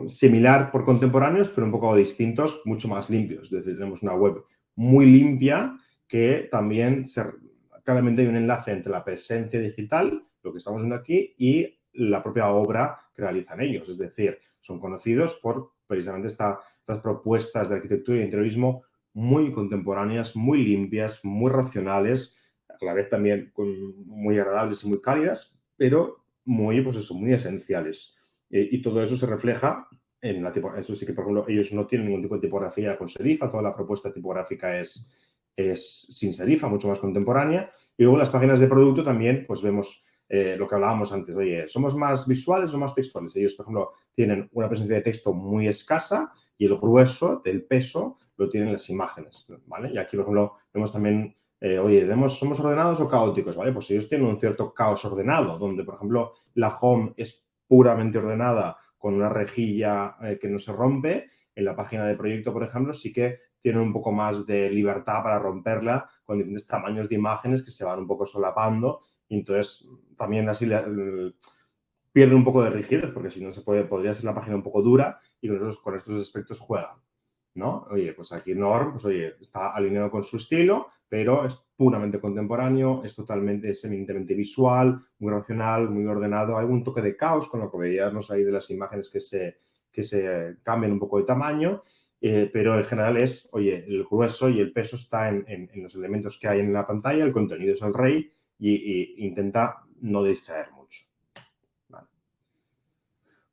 similar por contemporáneos, pero un poco distintos, mucho más limpios. Es decir, tenemos una web muy limpia que también claramente hay un enlace entre la presencia digital, lo que estamos viendo aquí, y la propia obra que realizan ellos. Es decir, son conocidos por precisamente estas propuestas de arquitectura y interiorismo muy contemporáneas, muy limpias, muy racionales, a la vez también muy agradables y muy cálidas, pero muy, pues eso, muy esenciales. Y todo eso se refleja en la tipografía. Eso sí que, por ejemplo, ellos no tienen ningún tipo de tipografía con serifa, toda la propuesta tipográfica es sin serifa, mucho más contemporánea. Y luego las páginas de producto también, pues vemos lo que hablábamos antes. Oye, ¿somos más visuales o más textuales? Ellos, por ejemplo, tienen una presencia de texto muy escasa y el grueso del peso lo tienen las imágenes, ¿vale? Y aquí, por ejemplo, vemos también oye, ¿somos ordenados o caóticos? ¿Vale? Pues ellos tienen un cierto caos ordenado, donde, por ejemplo, la home es puramente ordenada con una rejilla que no se rompe. En la página de proyecto, por ejemplo, sí que tienen un poco más de libertad para romperla con diferentes tamaños de imágenes que se van un poco solapando y entonces también así pierden un poco de rigidez porque si no podría ser la página un poco dura y con estos aspectos juegan, ¿no? Oye, pues aquí Norm, pues oye, está alineado con su estilo, pero es puramente contemporáneo, es eminentemente visual, muy racional, muy ordenado. Hay un toque de caos con lo que veíamos ahí de las imágenes que se cambian un poco de tamaño, pero en general es, oye, el grueso y el peso está en los elementos que hay en la pantalla, el contenido es el rey y intenta no distraer mucho. Vale.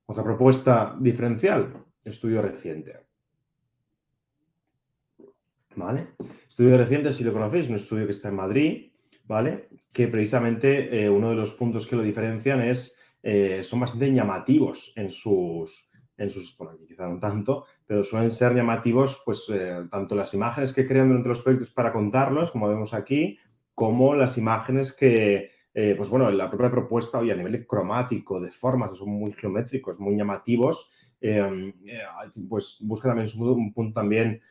Otra propuesta diferencial, estudio reciente. ¿Vale? Estudio reciente, si lo conocéis, un estudio que está en Madrid, ¿vale? Que precisamente uno de los puntos que lo diferencian es, son bastante llamativos en sus, bueno, aquí quizá no tanto, pero suelen ser llamativos, pues, tanto las imágenes que crean durante los proyectos para contarlos, como vemos aquí, como las imágenes que, pues bueno, la propia propuesta, oye, a nivel cromático, de formas, son muy geométricos, muy llamativos, pues busca también un punto también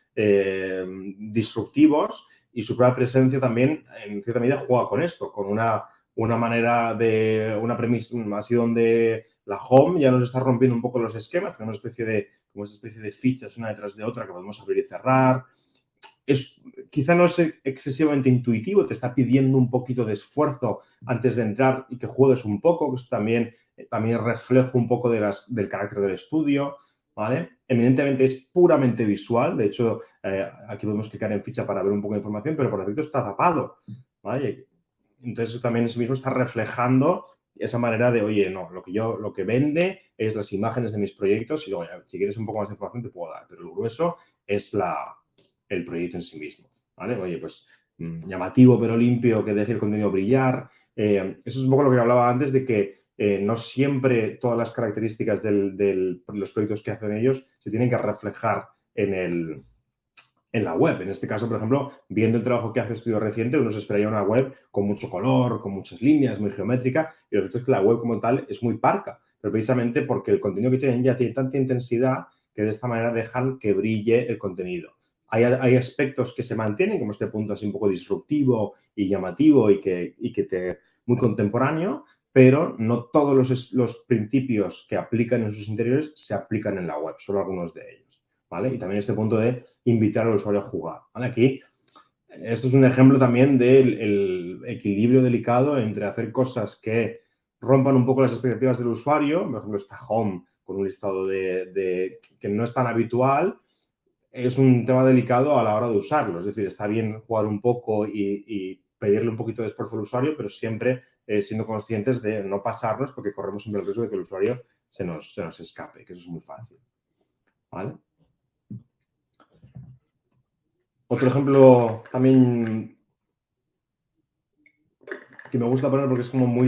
disruptivos y su propia presencia también, en cierta medida, juega con esto, con una manera de, una premisa, así donde la home ya nos está rompiendo un poco los esquemas, tenemos como esa especie de fichas una detrás de otra que podemos abrir y cerrar. Quizá no es excesivamente intuitivo, te está pidiendo un poquito de esfuerzo antes de entrar y que juegues un poco, que también reflejo un poco del carácter del estudio, ¿vale? Eminentemente es puramente visual, de hecho, aquí podemos clicar en ficha para ver un poco de información, pero por defecto está tapado, ¿vale? Entonces eso también en sí mismo está reflejando esa manera de, oye, no, lo que vende es las imágenes de mis proyectos y luego, si quieres un poco más de información te puedo dar, pero lo grueso es el proyecto en sí mismo, ¿vale? Oye, pues llamativo pero limpio, que deje el contenido brillar. Eso es un poco lo que hablaba antes de que no siempre todas las características de los proyectos que hacen ellos se tienen que reflejar en la web. En este caso, por ejemplo, viendo el trabajo que hace Estudio Reciente, uno se esperaría una web con mucho color, con muchas líneas, muy geométrica, y lo cierto es que la web como tal es muy parca, pero precisamente porque el contenido que tienen ya tiene tanta intensidad que de esta manera dejan que brille el contenido. Hay aspectos que se mantienen, como este punto así un poco disruptivo y llamativo y que muy contemporáneo, pero no todos los principios que aplican en sus interiores se aplican en la web, solo algunos de ellos, ¿vale? Y también este punto de invitar al usuario a jugar, ¿vale? Aquí, esto es un ejemplo también del equilibrio delicado entre hacer cosas que rompan un poco las expectativas del usuario, por ejemplo, esta home con un listado que no es tan habitual, es un tema delicado a la hora de usarlo. Es decir, está bien jugar un poco y pedirle un poquito de esfuerzo al usuario, pero siempre siendo conscientes de no pasarnos porque corremos siempre el riesgo de que el usuario se nos escape, que eso es muy fácil. ¿Vale? Otro ejemplo también que me gusta poner porque es como muy,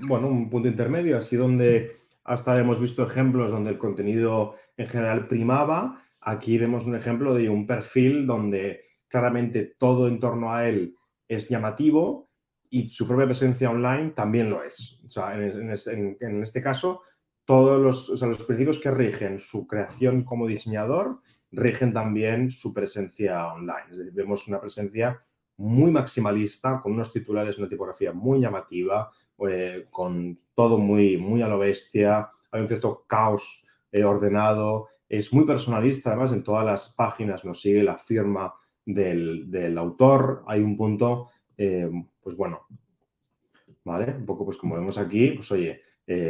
bueno, un punto intermedio, así donde hasta hemos visto ejemplos donde el contenido en general primaba. Aquí vemos un ejemplo de un perfil donde claramente todo en torno a él es llamativo y su propia presencia online también lo es. O sea, en este caso, todos los principios que rigen su creación como diseñador rigen también su presencia online. Es decir, vemos una presencia muy maximalista, con unos titulares, una tipografía muy llamativa, con todo muy, muy a lo bestia. Hay un cierto caos ordenado. Es muy personalista, además, en todas las páginas nos sigue la firma del autor. Hay un punto, pues bueno, ¿vale? Un poco, pues como vemos aquí, pues oye,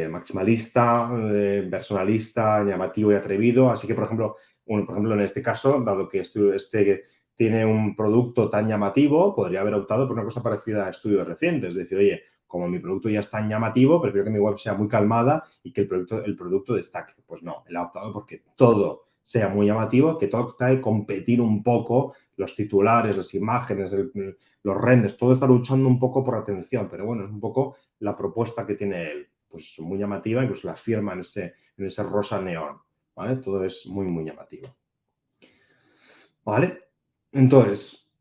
maximalista, personalista, llamativo y atrevido. Así que, por ejemplo, en este caso, dado que este tiene un producto tan llamativo, podría haber optado por una cosa parecida a estudios recientes. Es decir, oye, como mi producto ya es tan llamativo, prefiero que mi web sea muy calmada y que el producto destaque. Pues no, él ha optado porque todo sea muy llamativo, que todo trae competir un poco los titulares, las imágenes, los renders, todo está luchando un poco por atención, pero bueno, es un poco la propuesta que tiene él. Pues muy llamativa, incluso la firma en ese rosa neón, ¿vale? Todo es muy, muy llamativo. ¿Vale? Entonces,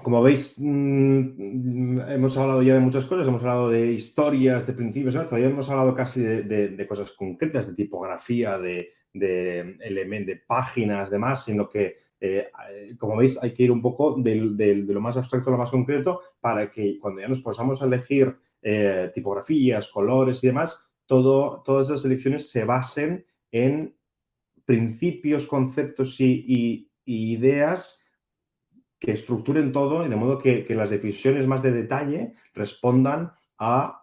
como veis, hemos hablado ya de muchas cosas, hemos hablado de historias, de principios, ¿no? Todavía hemos hablado casi de cosas concretas, de tipografía, de páginas, demás, sino que, como veis, hay que ir un poco de lo más abstracto a lo más concreto para que cuando ya nos posamos a elegir tipografías, colores y demás, todas esas elecciones se basen en principios, conceptos y ideas que estructuren todo y de modo que las decisiones más de detalle respondan a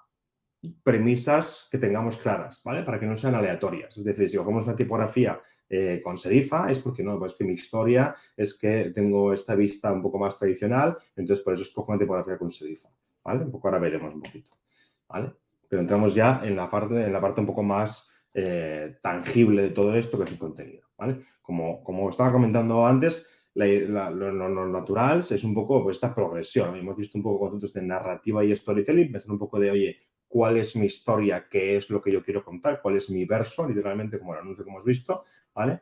premisas que tengamos claras, ¿vale? Para que no sean aleatorias. Es decir, si cogemos una tipografía con serifa, es porque no, pues que mi historia es que tengo esta vista un poco más tradicional, entonces por eso escojo una tipografía con serifa, ¿vale? Un poco ahora veremos un poquito, ¿vale? Pero entramos ya en la parte un poco más tangible de todo esto, que es el contenido, ¿vale? Como estaba comentando antes, lo natural es un poco pues, esta progresión. Hemos visto un poco conceptos de narrativa y storytelling, pensar un poco de, oye, ¿cuál es mi historia? ¿Qué es lo que yo quiero contar? ¿Cuál es mi verso? Literalmente, como el anuncio que hemos visto, ¿vale?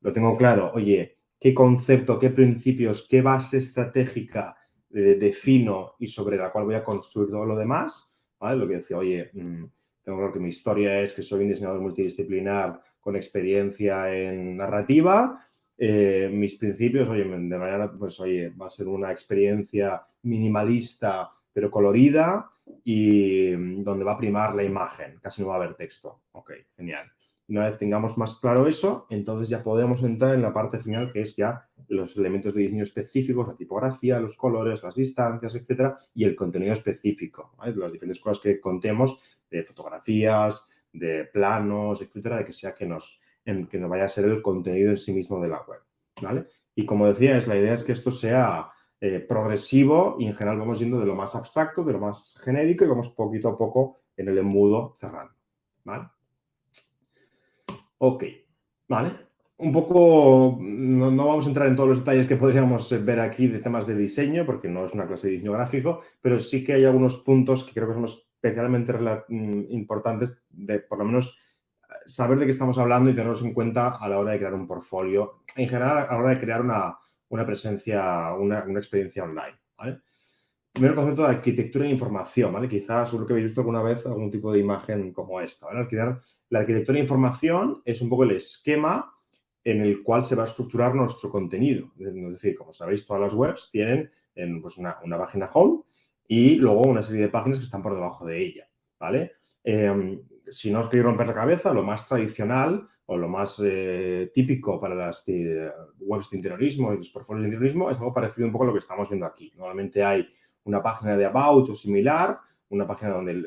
Lo tengo claro. Oye, ¿qué concepto, qué principios, qué base estratégica defino y sobre la cual voy a construir todo lo demás? ¿Vale? Lo que decía, oye, tengo claro que mi historia es que soy un diseñador multidisciplinar con experiencia en narrativa. Mis principios, oye, de manera, pues, oye, va a ser una experiencia minimalista pero colorida y donde va a primar la imagen, casi no va a haber texto. Ok, genial. Una vez tengamos más claro eso, entonces ya podemos entrar en la parte final, que es ya los elementos de diseño específicos, la tipografía, los colores, las distancias, etcétera, y el contenido específico, ¿vale? Las diferentes cosas que contemos de fotografías, de planos, etcétera, de que sea que nos vaya a ser el contenido en sí mismo de la web, ¿vale? Y como decía, la idea es que esto sea progresivo y en general vamos yendo de lo más abstracto, de lo más genérico y vamos poquito a poco en el embudo cerrando, ¿vale? Ok, ¿vale? Un poco, no vamos a entrar en todos los detalles que podríamos ver aquí de temas de diseño, porque no es una clase de diseño gráfico, pero sí que hay algunos puntos que creo que son especialmente importantes de, por lo menos, saber de qué estamos hablando y tenerlos en cuenta a la hora de crear un portfolio, en general a la hora de crear una presencia, una experiencia online, ¿vale? Primero el concepto de arquitectura e información, ¿vale? Quizás seguro que habéis visto alguna vez algún tipo de imagen como esta, ¿vale? La arquitectura e información es un poco el esquema en el cual se va a estructurar nuestro contenido. Es decir, como sabéis, todas las webs tienen pues una página home y luego una serie de páginas que están por debajo de ella, ¿vale? Si no os queréis romper la cabeza, lo más tradicional o lo más típico para las webs de interiorismo y los portfolios de interiorismo es algo parecido un poco a lo que estamos viendo aquí. Normalmente hay una página de About o similar, una página donde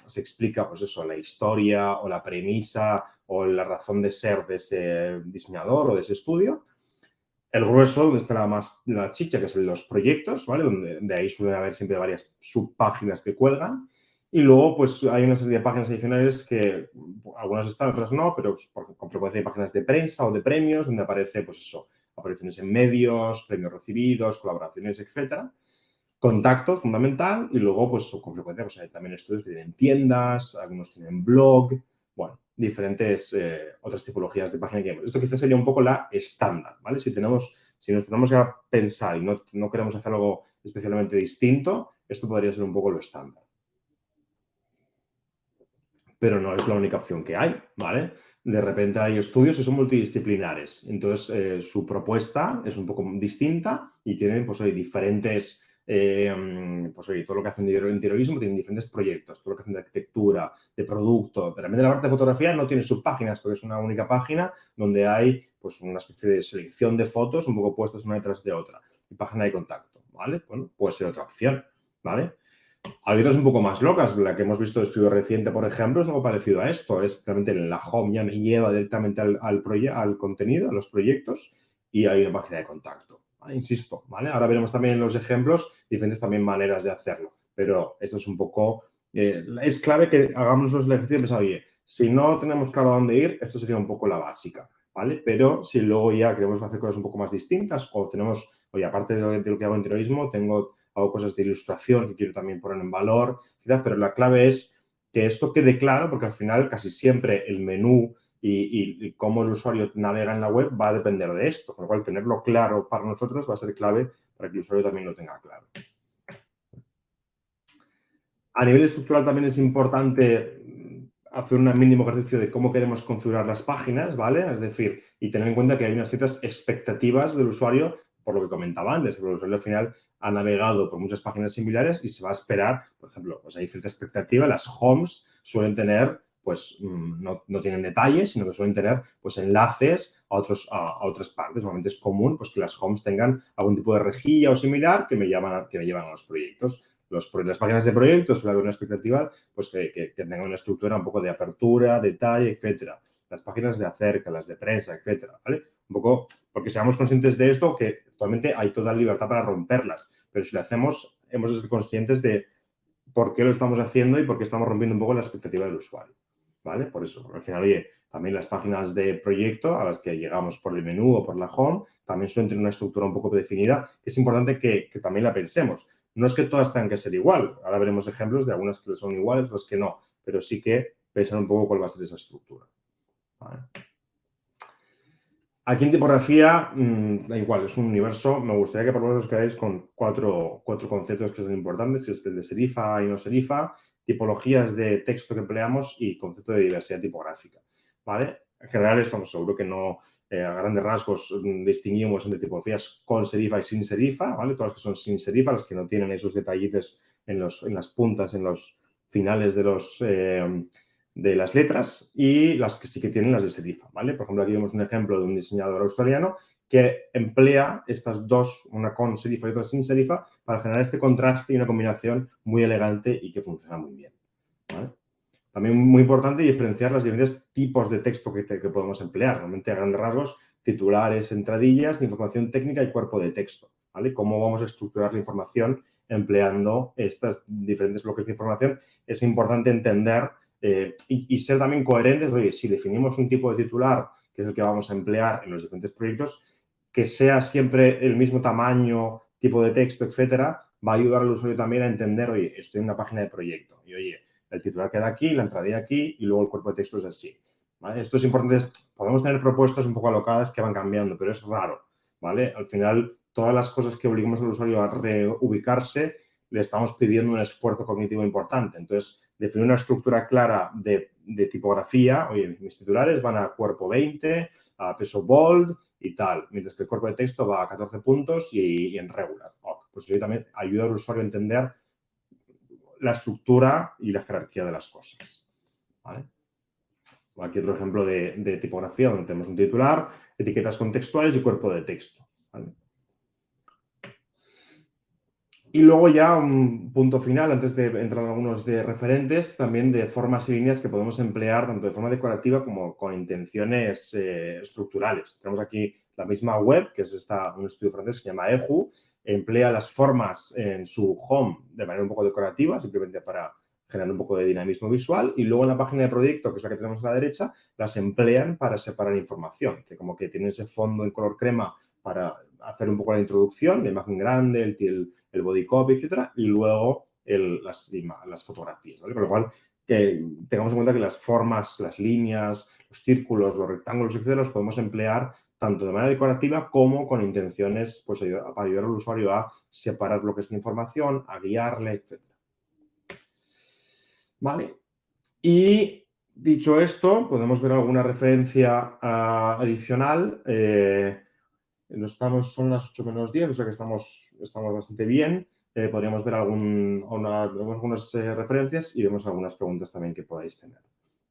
se explica, pues eso, la historia o la premisa o la razón de ser de ese diseñador o de ese estudio. el grueso, donde está la chicha, que es en los proyectos, ¿vale? Donde de ahí suelen haber siempre varias subpáginas que cuelgan. Y luego, pues, hay una serie de páginas adicionales que algunas están, otras no, pero con frecuencia hay páginas de prensa o de premios, donde aparece, pues eso, apariciones en medios, premios recibidos, colaboraciones, etcétera. Contacto fundamental y luego, pues, con frecuencia, pues hay también estudios que tienen tiendas, algunos tienen blog, bueno, diferentes otras tipologías de página que vemos. Esto quizás sería un poco la estándar, ¿vale? Si nos ponemos a pensar y no queremos hacer algo especialmente distinto, esto podría ser un poco lo estándar. Pero no es la única opción que hay, ¿vale? De repente hay estudios que son multidisciplinares. Entonces, su propuesta es un poco distinta y tienen, pues, diferentes... pues oye, todo lo que hacen de interiorismo tienen diferentes proyectos, todo lo que hacen de arquitectura, de producto. De repente la parte de fotografía no tiene subpáginas porque es una única página donde hay, pues, una especie de selección de fotos un poco puestas una detrás de otra y página de contacto, ¿vale? Bueno, puede ser otra opción, ¿vale? Hay otras un poco más locas. La que hemos visto de estudio reciente, por ejemplo, es algo parecido a esto. Es realmente la home ya me lleva directamente al contenido, a los proyectos, y hay una página de contacto. Insisto, ¿vale? Ahora veremos también en los ejemplos diferentes también maneras de hacerlo. Pero esto es un poco... es clave que hagamos los ejercicios y pensar, oye, si no tenemos claro a dónde ir, esto sería un poco la básica, ¿vale? Pero si luego ya queremos hacer cosas un poco más distintas o tenemos, oye, aparte de lo que hago en interiorismo, hago cosas de ilustración que quiero también poner en valor, pero la clave es que esto quede claro porque al final casi siempre el menú y cómo el usuario navega en la web va a depender de esto, con lo cual tenerlo claro para nosotros va a ser clave para que el usuario también lo tenga claro. A nivel estructural también es importante hacer un mínimo ejercicio de cómo queremos configurar las páginas, ¿vale? Es decir, y tener en cuenta que hay unas ciertas expectativas del usuario, por lo que comentaba antes, que el usuario al final ha navegado por muchas páginas similares y se va a esperar, por ejemplo, pues hay cierta expectativa, las homes suelen tener, pues no tienen detalles, sino que suelen tener, pues, enlaces a otras partes. Normalmente es común, pues, que las homes tengan algún tipo de rejilla o similar que me llevan a los proyectos. Las páginas de proyectos suele haber una expectativa, pues, que tengan una estructura un poco de apertura, detalle, etcétera. Las páginas de acerca, las de prensa, etcétera, ¿vale? Un poco porque seamos conscientes de esto, que actualmente hay toda libertad para romperlas, pero si lo hacemos, hemos de ser conscientes de por qué lo estamos haciendo y por qué estamos rompiendo un poco la expectativa del usuario, ¿vale? Por eso, porque al final, oye, también las páginas de proyecto a las que llegamos por el menú o por la home también suelen tener una estructura un poco definida, que es importante que también la pensemos. No es que todas tengan que ser igual. Ahora veremos ejemplos de algunas que son iguales, otras que no, pero sí que pensar un poco cuál va a ser esa estructura, ¿vale? Aquí en tipografía, da igual, es un universo. Me gustaría que por lo menos os quedáis con cuatro conceptos que son importantes, que es el de serifa y no serifa, tipologías de texto que empleamos y concepto de diversidad tipográfica, ¿vale? En general, estamos seguros que no, a grandes rasgos, distinguimos entre tipografías con serifa y sin serifa, ¿vale? Todas las que son sin serifa, las que no tienen esos detallitos en las puntas, en los finales de las letras, y las que sí que tienen las de serifa, ¿vale? Por ejemplo, aquí vemos un ejemplo de un diseñador australiano que emplea estas dos, una con serifa y otra sin serifa, para generar este contraste y una combinación muy elegante y que funciona muy bien, ¿vale? También muy importante diferenciar los diferentes tipos de texto que podemos emplear. Normalmente, a grandes rasgos, titulares, entradillas, información técnica y cuerpo de texto, ¿vale? Cómo vamos a estructurar la información empleando estos diferentes bloques de información. Es importante entender y ser también coherentes. Oye, si definimos un tipo de titular, que es el que vamos a emplear en los diferentes proyectos, que sea siempre el mismo tamaño, tipo de texto, etcétera, va a ayudar al usuario también a entender, oye, estoy en una página de proyecto y, oye, el titular queda aquí, la entrada aquí y luego el cuerpo de texto es así, ¿vale? Esto es importante. Podemos tener propuestas un poco alocadas que van cambiando, pero es raro, ¿vale? Al final, todas las cosas que obligamos al usuario a reubicarse, le estamos pidiendo un esfuerzo cognitivo importante. Entonces, definir una estructura clara de tipografía, oye, mis titulares van a cuerpo 20, a peso bold y tal, mientras que el cuerpo de texto va a 14 puntos y en regular. Pues yo también ayuda al usuario a entender la estructura y la jerarquía de las cosas, ¿vale? Aquí otro ejemplo de tipografía donde tenemos un titular, etiquetas contextuales y cuerpo de texto, ¿vale? Y luego ya un punto final, antes de entrar en algunos de referentes, también de formas y líneas que podemos emplear tanto de forma decorativa como con intenciones estructurales. Tenemos aquí la misma web, que es un estudio francés que se llama Ehu, emplea las formas en su home de manera un poco decorativa, simplemente para generar un poco de dinamismo visual, y luego en la página de proyecto, que es la que tenemos a la derecha, las emplean para separar información, que como que tienen ese fondo en color crema para hacer un poco la introducción, la imagen grande, el body copy, etcétera, y luego las fotografías, ¿vale? Con lo cual, que tengamos en cuenta que las formas, las líneas, los círculos, los rectángulos, etcétera, los podemos emplear tanto de manera decorativa como con intenciones pues, para ayudar al usuario a separar bloques de información, a guiarle, etcétera. ¿Vale? Y dicho esto, podemos ver alguna referencia adicional. Son las 8 menos 10, o sea que estamos bastante bien. Podríamos ver algunas referencias y vemos algunas preguntas también que podáis tener,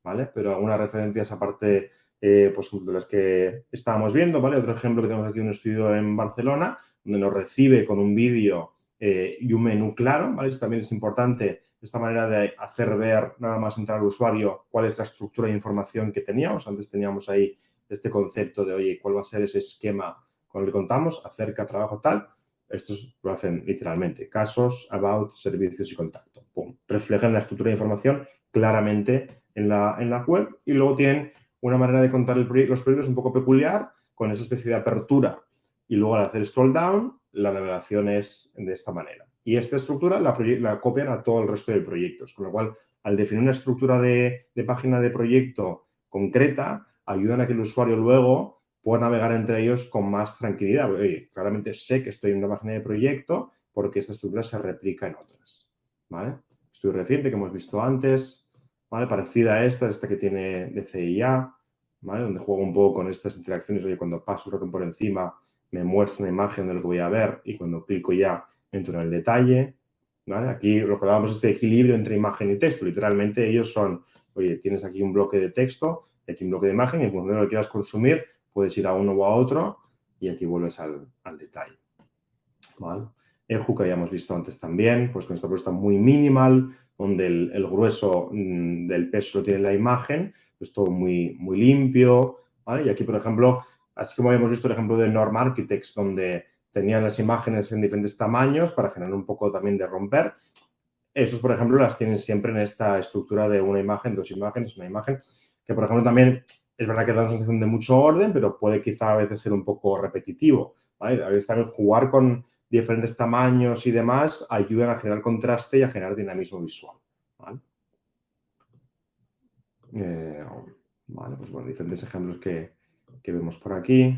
¿vale? Pero algunas referencias aparte pues de las que estábamos viendo, ¿vale? Otro ejemplo que tenemos aquí, un estudio en Barcelona, donde nos recibe con un vídeo y un menú claro, ¿vale? Esto también es importante, esta manera de hacer ver nada más entrar al usuario cuál es la estructura de información que teníamos. Antes teníamos ahí este concepto de, oye, ¿cuál va a ser ese esquema con el que contamos? Acerca, trabajo, tal. Estos lo hacen literalmente. Casos, about, servicios y contacto. Pum. Reflejan la estructura de información claramente en la web y luego tienen una manera de contar los proyectos un poco peculiar, con esa especie de apertura y luego al hacer scroll down, la navegación es de esta manera. Y esta estructura la copian a todo el resto de proyectos, con lo cual, al definir una estructura de página de proyecto concreta, ayudan a que el usuario luego pueda navegar entre ellos con más tranquilidad. Oye, claramente sé que estoy en una página de proyecto porque esta estructura se replica en otras, ¿vale? Estudio reciente que hemos visto antes, ¿vale? Parecida a esta que tiene de CIA, ¿vale? Donde juego un poco con estas interacciones. Oye, cuando paso un ratón por encima, me muestra una imagen de lo que voy a ver y cuando clico ya entro en el detalle, ¿vale? Aquí lo que hablábamos es este equilibrio entre imagen y texto. Literalmente ellos son, oye, tienes aquí un bloque de texto, aquí un bloque de imagen y en función de lo que quieras consumir, puedes ir a uno o a otro y aquí vuelves al detalle, ¿vale? Ehu, que habíamos visto antes también, pues con esta propuesta muy minimal, donde el grueso del peso lo tiene la imagen, es todo muy, muy limpio, ¿vale? Y aquí, por ejemplo, así como habíamos visto el ejemplo de Norm Architects, donde tenían las imágenes en diferentes tamaños para generar un poco también de romper. Esos, por ejemplo, las tienen siempre en esta estructura de una imagen, dos imágenes, una imagen, que, por ejemplo, también es verdad que da una sensación de mucho orden, pero puede quizá a veces ser un poco repetitivo, ¿vale? A veces también jugar con diferentes tamaños y demás ayudan a generar contraste y a generar dinamismo visual, ¿vale? Vale, pues bueno, diferentes ejemplos que vemos por aquí,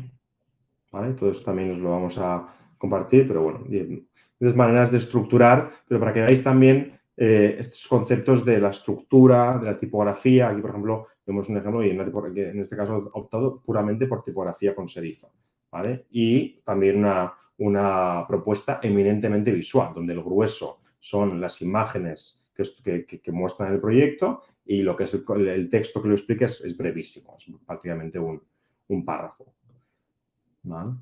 ¿vale? Todo esto también os lo vamos a compartir, pero bueno, diferentes maneras de estructurar, pero para que veáis también estos conceptos de la estructura, de la tipografía. Aquí, por ejemplo, vemos un ejemplo y en este caso he optado puramente por tipografía con serifa, ¿vale? Y también una propuesta eminentemente visual, donde el grueso son las imágenes que muestran el proyecto y lo que es el texto que lo explica es brevísimo, es prácticamente un párrafo, ¿vale?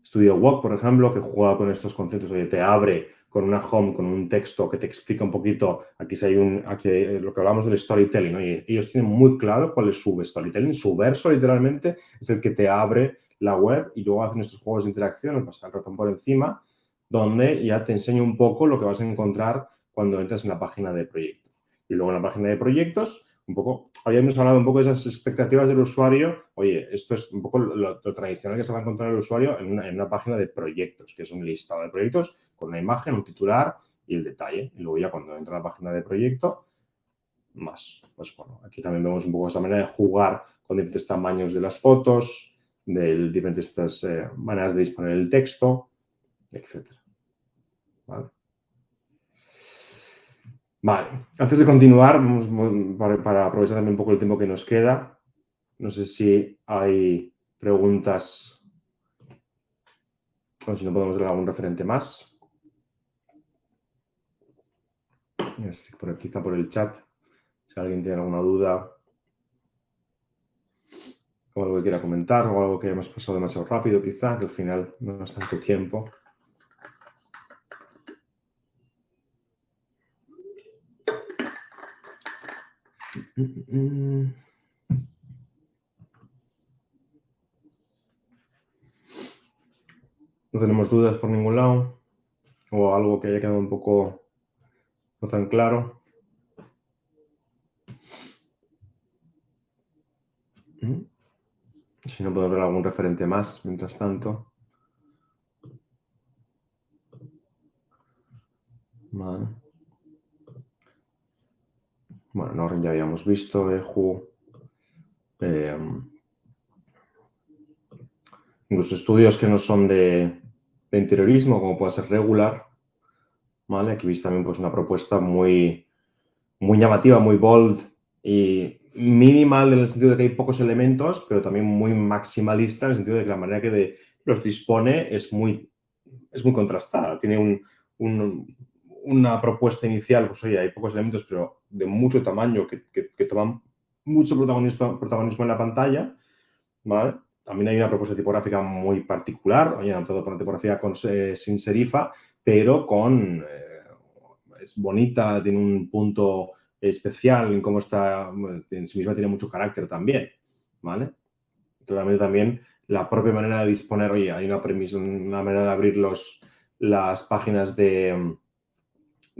Studio Walk, por ejemplo, que juega con estos conceptos, oye, te abre con una home, con un texto que te explica un poquito, aquí lo que hablamos del storytelling, oye, ellos tienen muy claro cuál es su storytelling, su verso literalmente es el que te abre la web y luego hacen estos juegos de interacción, pasar el ratón por encima, donde ya te enseño un poco lo que vas a encontrar cuando entras en la página de proyecto. Y luego en la página de proyectos, un poco, habíamos hablado un poco de esas expectativas del usuario. Oye, esto es un poco lo tradicional que se va a encontrar el usuario en una página de proyectos, que es un listado de proyectos con una imagen, un titular y el detalle. Y luego ya cuando entra a la página de proyecto, más. Pues bueno, aquí también vemos un poco esa manera de jugar con diferentes tamaños de las fotos, de diferentes maneras de disponer el texto, etc. ¿Vale? Vale, antes de continuar, para aprovechar también un poco el tiempo que nos queda, no sé si hay preguntas o si no podemos ver algún referente más. Por aquí, quizá por el chat, si alguien tiene alguna duda o algo que quiera comentar o algo que hemos pasado demasiado rápido, quizá, que al final no es tanto tiempo. No tenemos dudas por ningún lado. O algo que haya quedado un poco no tan claro. Si no puedo ver algún referente más, mientras tanto. Vale. Bueno, Norrin ya habíamos visto, Eju. Incluso estudios que no son de interiorismo, como puede ser Regular. ¿Vale? Aquí veis también pues, una propuesta muy, muy llamativa, muy bold y minimal en el sentido de que hay pocos elementos, pero también muy maximalista en el sentido de que la manera que los dispone es muy contrastada. Tiene una propuesta inicial, pues oye, hay pocos elementos, pero de mucho tamaño que toman mucho protagonismo en la pantalla, ¿vale? También hay una propuesta tipográfica muy particular, oye, no todo por una tipografía sin serifa, pero es bonita, tiene un punto especial en cómo está, en sí misma tiene mucho carácter también, ¿vale? Claramente también la propia manera de disponer, oye, hay una manera de abrir las páginas de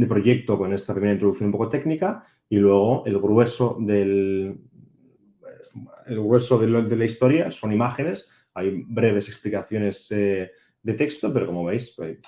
proyecto con esta primera introducción un poco técnica y luego el grueso de la historia son imágenes, hay breves explicaciones de texto, pero como veis, en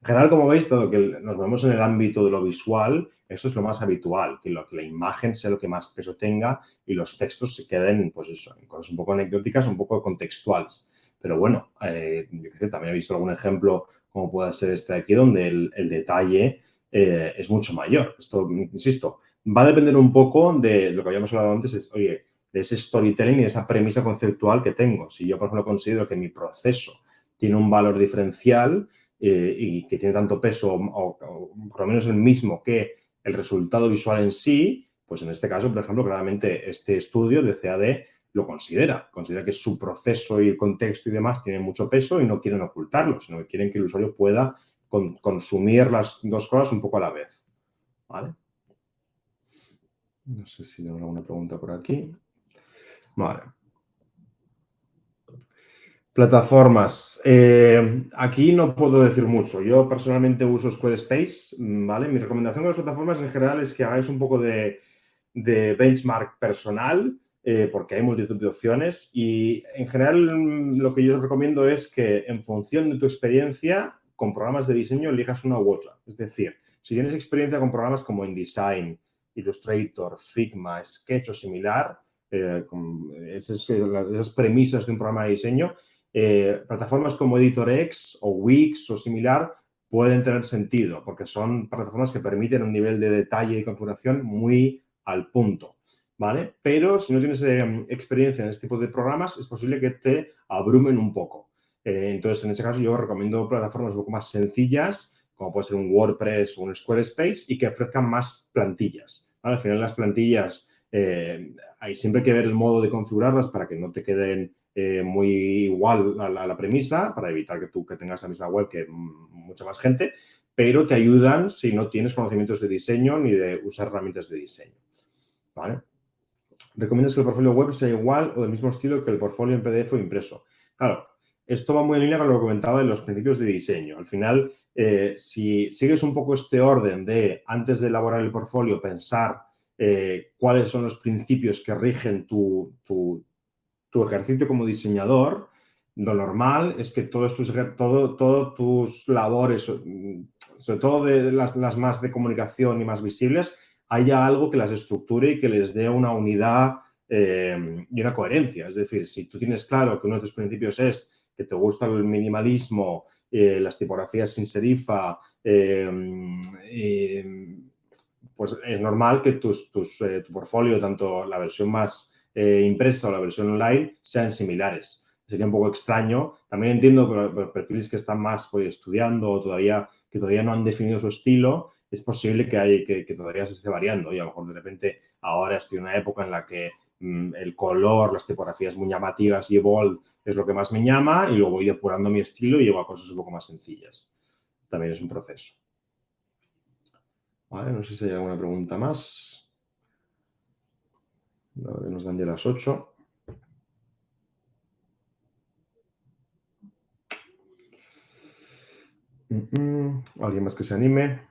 general, como veis, todo que nos vemos en el ámbito de lo visual, esto es lo más habitual, que la imagen sea lo que más peso tenga y los textos se queden, pues eso, en cosas un poco anecdóticas, un poco contextuales. Pero bueno, yo creo que también he visto algún ejemplo, como pueda ser este de aquí, donde el detalle es mucho mayor. Esto, insisto, va a depender un poco de lo que habíamos hablado antes, oye, de ese storytelling y de esa premisa conceptual que tengo. Si yo, por ejemplo, considero que mi proceso tiene un valor diferencial, y que tiene tanto peso o por lo menos el mismo que el resultado visual en sí, pues en este caso, por ejemplo, claramente este estudio de CAD lo considera que su proceso y el contexto y demás tienen mucho peso y no quieren ocultarlo, sino que quieren que el usuario pueda consumir las dos cosas un poco a la vez. ¿Vale? No sé si tengo alguna pregunta por aquí. Vale. Plataformas. Aquí no puedo decir mucho. Yo personalmente uso Squarespace, ¿vale? Mi recomendación con las plataformas en general es que hagáis un poco de benchmark personal, porque hay multitud de opciones y en general lo que yo os recomiendo es que en función de tu experiencia con programas de diseño elijas una u otra. Es decir, si tienes experiencia con programas como InDesign, Illustrator, Figma, Sketch o similar, con esas premisas de un programa de diseño, plataformas como EditorX o Wix o similar pueden tener sentido porque son plataformas que permiten un nivel de detalle y configuración muy al punto, ¿vale? Pero si no tienes experiencia en este tipo de programas, es posible que te abrumen un poco. Entonces, en ese caso, yo recomiendo plataformas un poco más sencillas, como puede ser un WordPress o un Squarespace, y que ofrezcan más plantillas, ¿vale? Al final, las plantillas, hay siempre que ver el modo de configurarlas para que no te queden muy igual a la premisa, para evitar que tengas la misma web que mucha más gente, pero te ayudan si no tienes conocimientos de diseño ni de usar herramientas de diseño. ¿Vale? ¿Recomiendas que el portfolio web sea igual o del mismo estilo que el portfolio en PDF o impreso? Claro, esto va muy en línea con lo que comentaba de los principios de diseño. Al final, si sigues un poco este orden de, antes de elaborar el portfolio, pensar cuáles son los principios que rigen tu ejercicio como diseñador, lo normal es que todos tus labores, sobre todo de las más de comunicación y más visibles, haya algo que las estructure y que les dé una unidad y una coherencia. Es decir, si tú tienes claro que uno de tus principios es que te gusta el minimalismo, las tipografías sin serifa, pues es normal que tu portfolio, tanto la versión más impresa o la versión online, sean similares. Sería un poco extraño. También entiendo perfiles que están más pues, estudiando o que todavía no han definido su estilo. Es posible que todavía se esté variando y a lo mejor de repente ahora estoy en una época en la que el color, las tipografías muy llamativas y bold es lo que más me llama y luego voy depurando mi estilo y llego a cosas un poco más sencillas. También es un proceso. Vale, no sé si hay alguna pregunta más. Nos dan ya las 8. ¿Alguien más que se anime?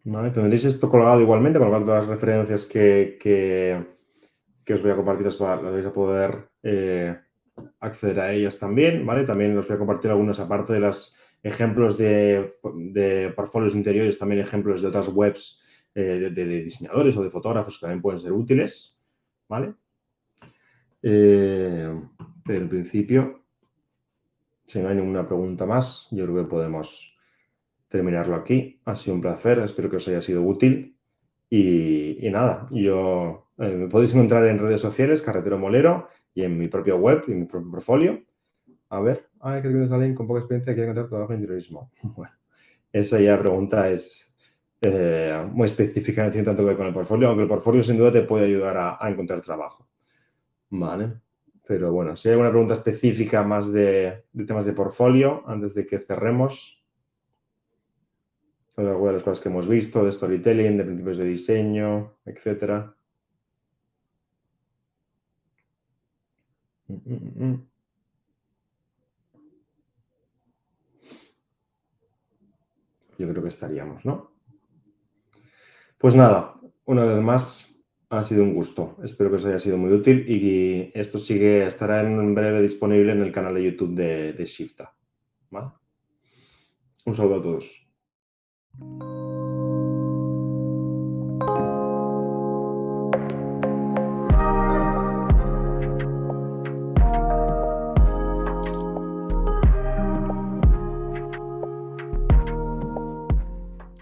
Vale, tendréis esto colgado igualmente, por lo tanto las referencias que os voy a compartir las vais a poder acceder a ellas también, ¿vale? También os voy a compartir algunas, aparte de los ejemplos de portfolios interiores, también ejemplos de otras webs de diseñadores o de fotógrafos que también pueden ser útiles, ¿vale? Pero en principio, si no hay ninguna pregunta más, yo creo que podemos terminarlo aquí. Ha sido un placer, espero que os haya sido útil. Y nada, me podéis encontrar en redes sociales, Carretero Molero, y en mi propia web, y en mi propio portfolio. A ver, creo que tienes alguien con poca experiencia que quiere encontrar trabajo en interiorismo. Bueno, esa ya pregunta es muy específica, no tiene tanto que ver con el portfolio, aunque el portfolio sin duda te puede ayudar a encontrar trabajo. Vale, pero bueno, si hay alguna pregunta específica más de temas de portfolio, antes de que cerremos, de algunas de las cosas que hemos visto, de storytelling, de principios de diseño, etcétera. Yo creo que estaríamos, ¿no? Pues nada, una vez más, ha sido un gusto. Espero que os haya sido muy útil y esto estará en breve disponible en el canal de YouTube de Shifta. ¿Vale? Un saludo a todos.